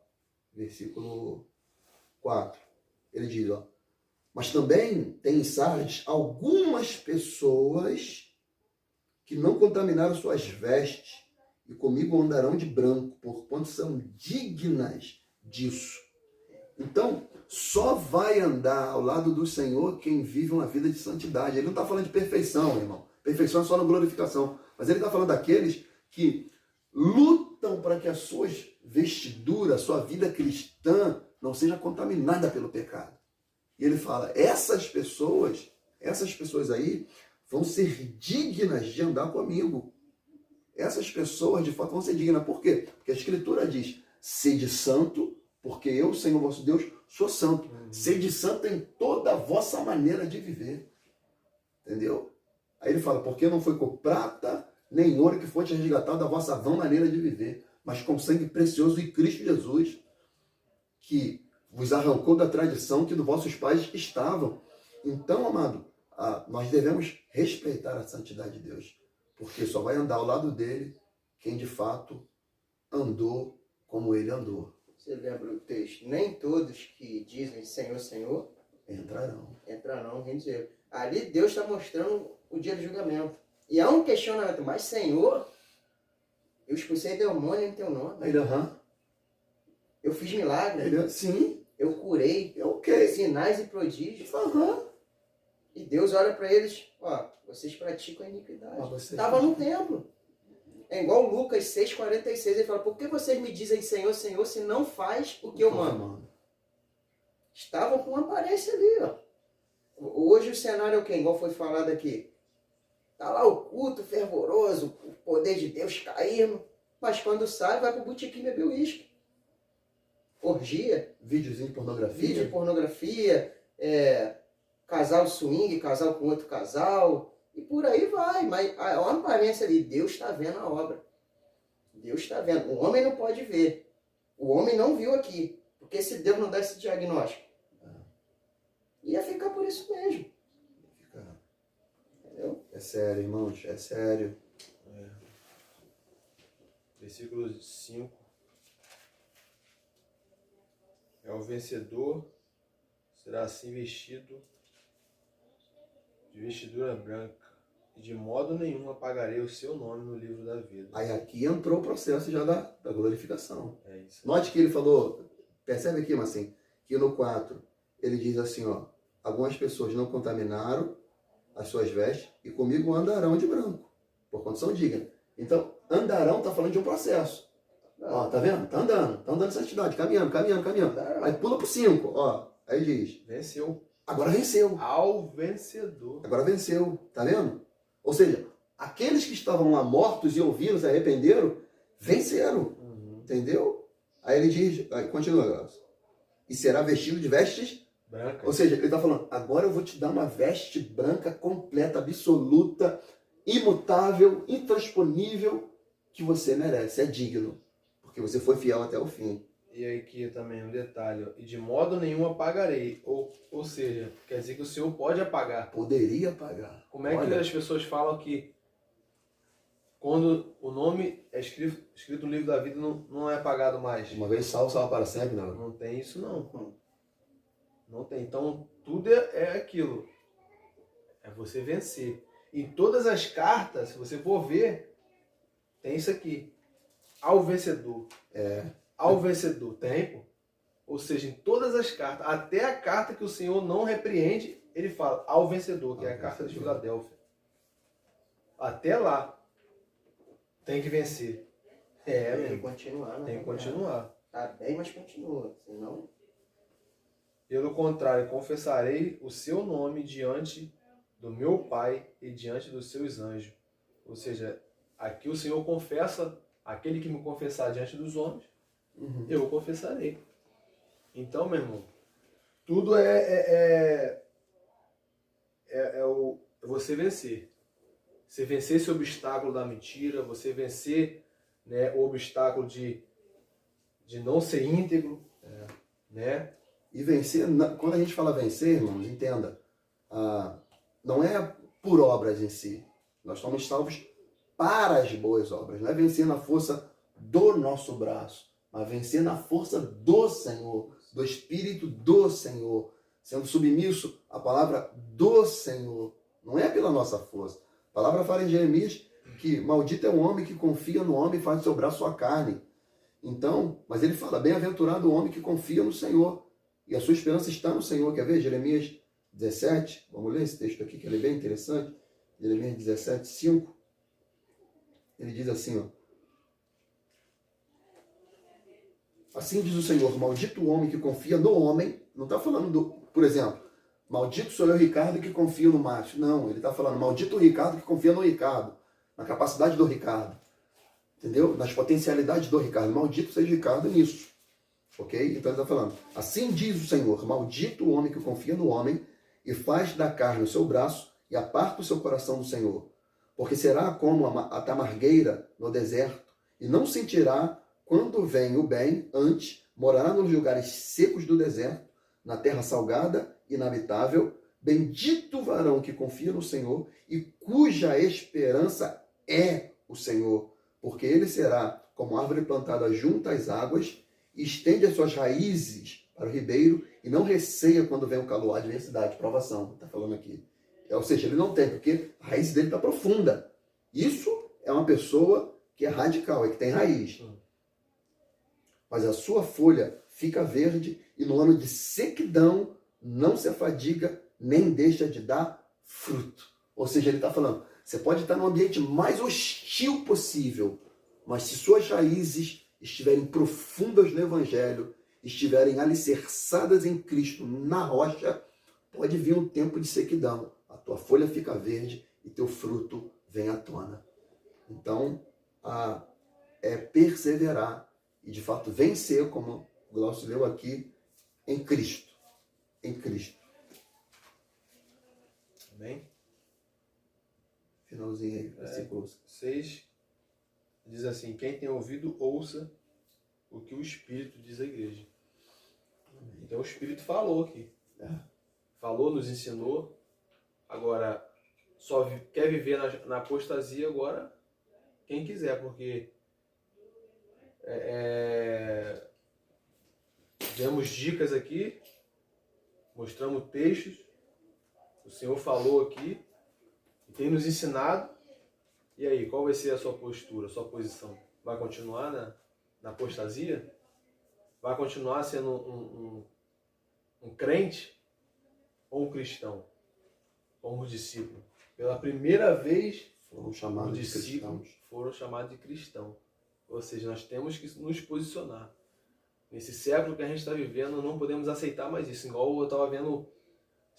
Versículo 4. Ele diz, ó. Mas também tem em Sardes algumas pessoas que não contaminaram suas vestes e comigo andarão de branco, porquanto são dignas disso. Então, só vai andar ao lado do Senhor quem vive uma vida de santidade. Ele não está falando de perfeição, irmão. Perfeição é só na glorificação. Mas ele está falando daqueles que lutam para que as suas vestiduras, sua vida cristã, não seja contaminada pelo pecado. E ele fala, essas pessoas aí vão ser dignas de andar comigo. Essas pessoas, de fato, vão ser dignas. Por quê? Porque a Escritura diz, sede santo, porque eu, Senhor vosso Deus, sou santo. Sede santo em toda a vossa maneira de viver. Entendeu? Aí ele fala, porque não foi com prata nem ouro que foste resgatado da vossa vã maneira de viver, mas com sangue precioso de Cristo Jesus, que vos arrancou da tradição que dos vossos pais estavam. Então, amado, nós devemos respeitar a santidade de Deus, porque só vai andar ao lado dele quem de fato andou como ele andou. Você lembra o texto? Nem todos que dizem Senhor, Senhor entrarão no reino de Deus. Ali Deus está mostrando o dia do julgamento. E há um questionamento, mas Senhor, eu expulsei demônio em teu nome. Ele, eu fiz milagre. Sim. Eu curei. Sinais e prodígios. E Deus olha para eles, ó, vocês praticam a iniquidade. Estava no templo. É igual Lucas 6,46, ele fala, por que vocês me dizem Senhor, Senhor, se não faz o que eu mando? Estavam com uma aparência ali, ó. Hoje o cenário é o quê? Igual foi falado aqui. Tá lá o culto fervoroso, o poder de Deus caindo, mas quando sai, vai pro botequim beber uísque. Orgia. Videozinho de pornografia. Vídeo de pornografia, casal swing, casal com outro casal, e por aí vai. Mas a aparência ali, Deus está vendo a obra. Deus está vendo. O homem não pode ver. O homem não viu aqui. Porque se Deus não desse diagnóstico, ia ficar por isso mesmo. Entendeu? É sério, irmãos, é sério. Versículo 5. É o vencedor, será assim vestido de vestidura branca, e de modo nenhum apagarei o seu nome no livro da vida. Aí aqui entrou o processo já da glorificação. É isso. Note que ele falou, percebe aqui, mas assim, que no 4, ele diz assim, ó, algumas pessoas não contaminaram as suas vestes e comigo andarão de branco, por quanto são dignas. Então, andarão está falando de um processo. Ó, tá vendo? Tá andando em santidade, caminhando. Aí pula pro 5, ó. Aí diz, venceu. Agora venceu. Ao vencedor. Agora venceu. Tá vendo? Ou seja, aqueles que estavam lá mortos e ouviram, se arrependeram, venceram. Entendeu? Aí ele diz, aí continua, Glaucio. E será vestido de vestes brancas. Ou seja, ele está falando, agora eu vou te dar uma veste branca, completa, absoluta, imutável, intransponível, que você merece, é digno. Porque você foi fiel até o fim. E aí aqui também um detalhe, ó, e de modo nenhum apagarei. Ou seja, quer dizer que o Senhor pode apagar. Poderia apagar. Como é que as pessoas falam que quando o nome é escrito no livro da vida não é apagado mais? Uma vez salvo, salvo para sempre, não. Não tem isso não. Não tem. Então tudo é aquilo. É você vencer. Em todas as cartas, se você for ver, tem isso aqui. Ao vencedor. Ao vencedor. Tem, pô. Ou seja, em todas as cartas, até a carta que o Senhor não repreende, ele fala ao vencedor, que é a carta de Filadélfia. Até lá. Tem que vencer. Tem que continuar. Tem que continuar. Tá bem, mas continua. Senão... Pelo contrário, confessarei o seu nome diante do meu Pai e diante dos seus anjos. Ou seja, aqui o Senhor confessa, aquele que me confessar diante dos homens, eu o confessarei. Então, meu irmão, tudo é você vencer. Você vencer esse obstáculo da mentira, você vencer, né, o obstáculo de não ser íntegro, né? E vencer, quando a gente fala vencer, irmãos, entenda, não é por obras em si. Nós somos salvos para as boas obras. Não é vencer na força do nosso braço, mas vencer na força do Senhor, do Espírito do Senhor, sendo submisso à palavra do Senhor. Não é pela nossa força. A palavra fala em Jeremias que maldito é o homem que confia no homem e faz do seu braço sua carne. Então, mas ele fala, bem-aventurado o homem que confia no Senhor. E a sua esperança está no Senhor. Quer ver? Jeremias 17. Vamos ler esse texto aqui, que ele é bem interessante. Jeremias 17, 5. Ele diz assim, ó. Assim diz o Senhor, maldito o homem que confia no homem. Não está falando por exemplo, maldito sou eu, Ricardo, que confio no Márcio. Não, ele está falando, maldito o Ricardo que confia no Ricardo. Na capacidade do Ricardo. Entendeu? Nas potencialidades do Ricardo. Maldito seja Ricardo nisso. Ok? Então ele está falando, assim diz o Senhor, maldito o homem que confia no homem e faz da carne o seu braço e aparta o seu coração do Senhor. Porque será como a tamargueira no deserto e não sentirá quando vem o bem, antes morará nos lugares secos do deserto, na terra salgada e inabitável. Bendito o varão que confia no Senhor e cuja esperança é o Senhor, porque ele será como árvore plantada junto às águas, e estende as suas raízes para o ribeiro e não receia quando vem o calor, adversidade, provação. Está falando aqui. Ou seja, ele não tem, porque a raiz dele está profunda. Isso é uma pessoa que é radical, é que tem raiz. Mas a sua folha fica verde e no ano de sequidão não se afadiga nem deixa de dar fruto. Ou seja, ele está falando, você pode estar no ambiente mais hostil possível, mas se suas raízes estiverem profundas no Evangelho, estiverem alicerçadas em Cristo, na rocha, pode vir um tempo de sequidão. A tua folha fica verde e teu fruto vem à tona. Então, é perseverar e, de fato, vencer, como o Glaucio leu aqui, em Cristo. Em Cristo. Amém? Finalzinho aí, versículo 6 diz assim, quem tem ouvido, ouça o que o Espírito diz à igreja. Então o Espírito falou aqui. Falou, nos ensinou. Agora, só quer viver na apostasia agora quem quiser, porque demos dicas aqui, mostramos textos, o Senhor falou aqui, e tem nos ensinado. E aí, qual vai ser a sua postura, a sua posição? Vai continuar na apostasia? Vai continuar sendo um crente ou um cristão? Ou um discípulo? Pela primeira vez, foram chamados os discípulos foram chamados de cristão. Ou seja, nós temos que nos posicionar. Nesse século que a gente está vivendo, não podemos aceitar mais isso. Igual eu estava vendo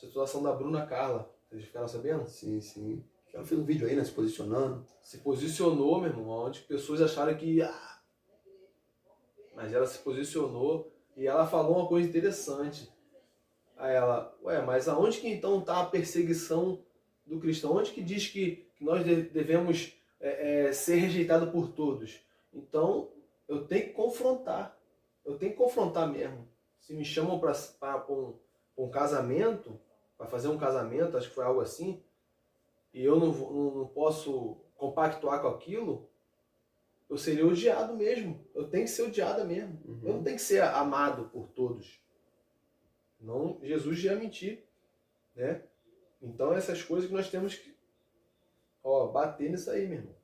situação da Bruna Carla. Vocês ficaram sabendo? Sim, sim. Ela fez um vídeo aí, né, se posicionando. Se posicionou, meu irmão, onde pessoas acharam que... Mas ela se posicionou e ela falou uma coisa interessante. Aí ela, mas aonde que então está a perseguição do cristão? Onde que diz que nós devemos ser rejeitados por todos? Então, eu tenho que confrontar. Eu tenho que confrontar mesmo. Se me chamam para um casamento, para fazer um casamento, acho que foi algo assim, e eu não posso compactuar com aquilo, eu seria odiado mesmo. Eu tenho que ser odiada mesmo. Eu não tenho que ser amado por todos. Não, Jesus ia mentir, né? Então essas coisas que nós temos que bater nisso aí, meu irmão.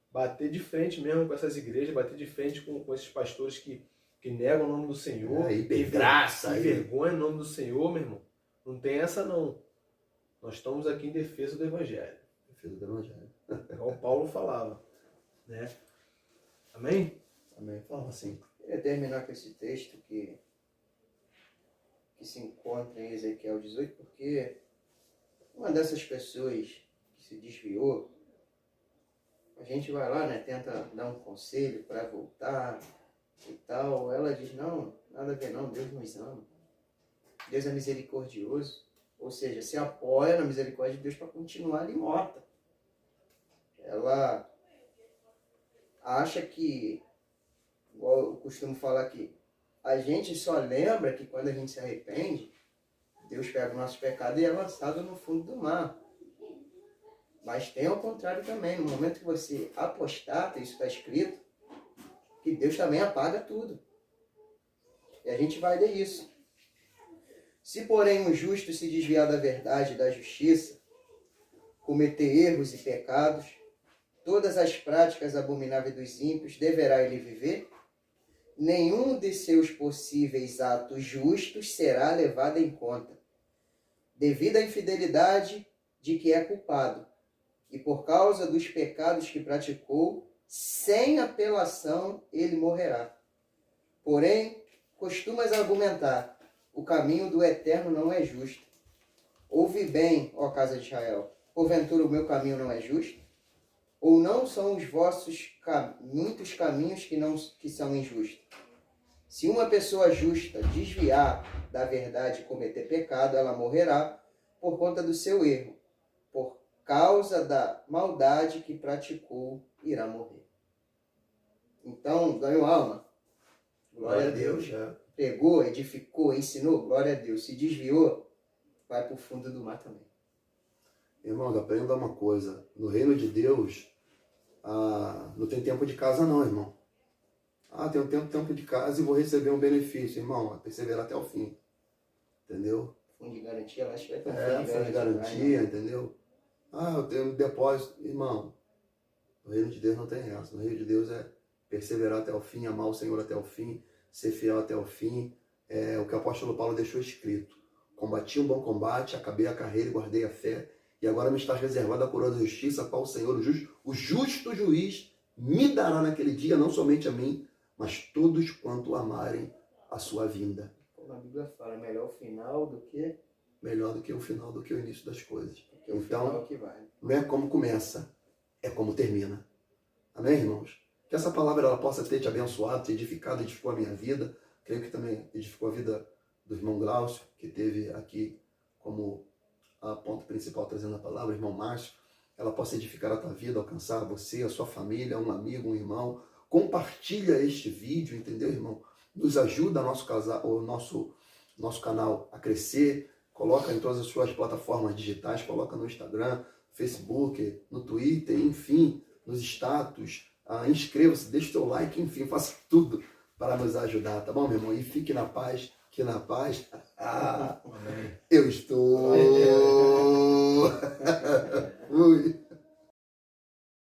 Bater de frente mesmo com essas igrejas, bater de frente com esses pastores que negam o nome do Senhor. Hipergraça. Vergonha o nome do Senhor, meu irmão. Não tem essa não. Nós estamos aqui em defesa do Evangelho. Defesa do Evangelho. Igual Paulo falava, né? Amém? Amém. Fala assim. Eu queria terminar com esse texto que se encontra em Ezequiel 18, porque uma dessas pessoas que se desviou, a gente vai lá, né, tenta dar um conselho para voltar e tal, ela diz, não, nada a ver não, Deus nos ama, Deus é misericordioso, ou seja, se apoia na misericórdia de Deus para continuar ali morta. Ela acha que, igual eu costumo falar aqui, a gente só lembra que quando a gente se arrepende, Deus pega o nosso pecado e é lançado no fundo do mar. Mas tem ao contrário também. No momento que você apostata, isso está escrito, que Deus também apaga tudo. E a gente vai ler isso. Se, porém, o justo se desviar da verdade e da justiça, cometer erros e pecados, todas as práticas abomináveis dos ímpios, deverá ele viver? Nenhum de seus possíveis atos justos será levado em conta, devido à infidelidade de que é culpado, e por causa dos pecados que praticou, sem apelação ele morrerá. Porém, costumas argumentar, o caminho do Eterno não é justo. Ouve bem, ó casa de Israel, porventura o meu caminho não é justo? Ou não são os vossos muitos caminhos que são injustos? Se uma pessoa justa desviar da verdade e cometer pecado, ela morrerá por conta do seu erro. Por causa da maldade que praticou, irá morrer. Então, ganhou alma. Glória a Deus. Pegou, edificou, ensinou, glória a Deus. Se desviou, vai para o fundo do mar também. Irmão, aprenda uma coisa. No reino de Deus, não tem tempo de casa não, irmão. Tem tempo de casa e vou receber um benefício. Irmão, perseverar até o fim. Entendeu? Fundo de garantia, lá acho que vai ter um fundo de garantia, entendeu? Eu tenho um depósito. Irmão, no reino de Deus não tem essa. No reino de Deus é perseverar até o fim, amar o Senhor até o fim, ser fiel até o fim. É o que o apóstolo Paulo deixou escrito. Combati um bom combate, acabei a carreira e guardei a fé. E agora me está reservada a coroa da justiça, a qual o Senhor, o justo juiz, me dará naquele dia, não somente a mim, mas todos quanto amarem a sua vinda. Como a Bíblia fala, melhor o final do que... Melhor do que o final, do que o início das coisas. Porque o final é o que vale. Não é como começa, é como termina. Amém, irmãos? Que essa palavra ela possa ter te abençoado, te edificado, edificou a minha vida. Creio que também edificou a vida do irmão Glaucio, que teve aqui como a ponto principal trazendo a palavra, irmão Márcio. Ela possa edificar a tua vida, alcançar você, a sua família, um amigo, um irmão. Compartilha este vídeo, entendeu, irmão? Nos ajuda o nosso canal a crescer. Coloca em todas as suas plataformas digitais, coloca no Instagram, Facebook, no Twitter, enfim, nos status. Inscreva-se, deixe o seu like, enfim, faça tudo para nos ajudar, tá bom, meu irmão? E fique na paz, que na paz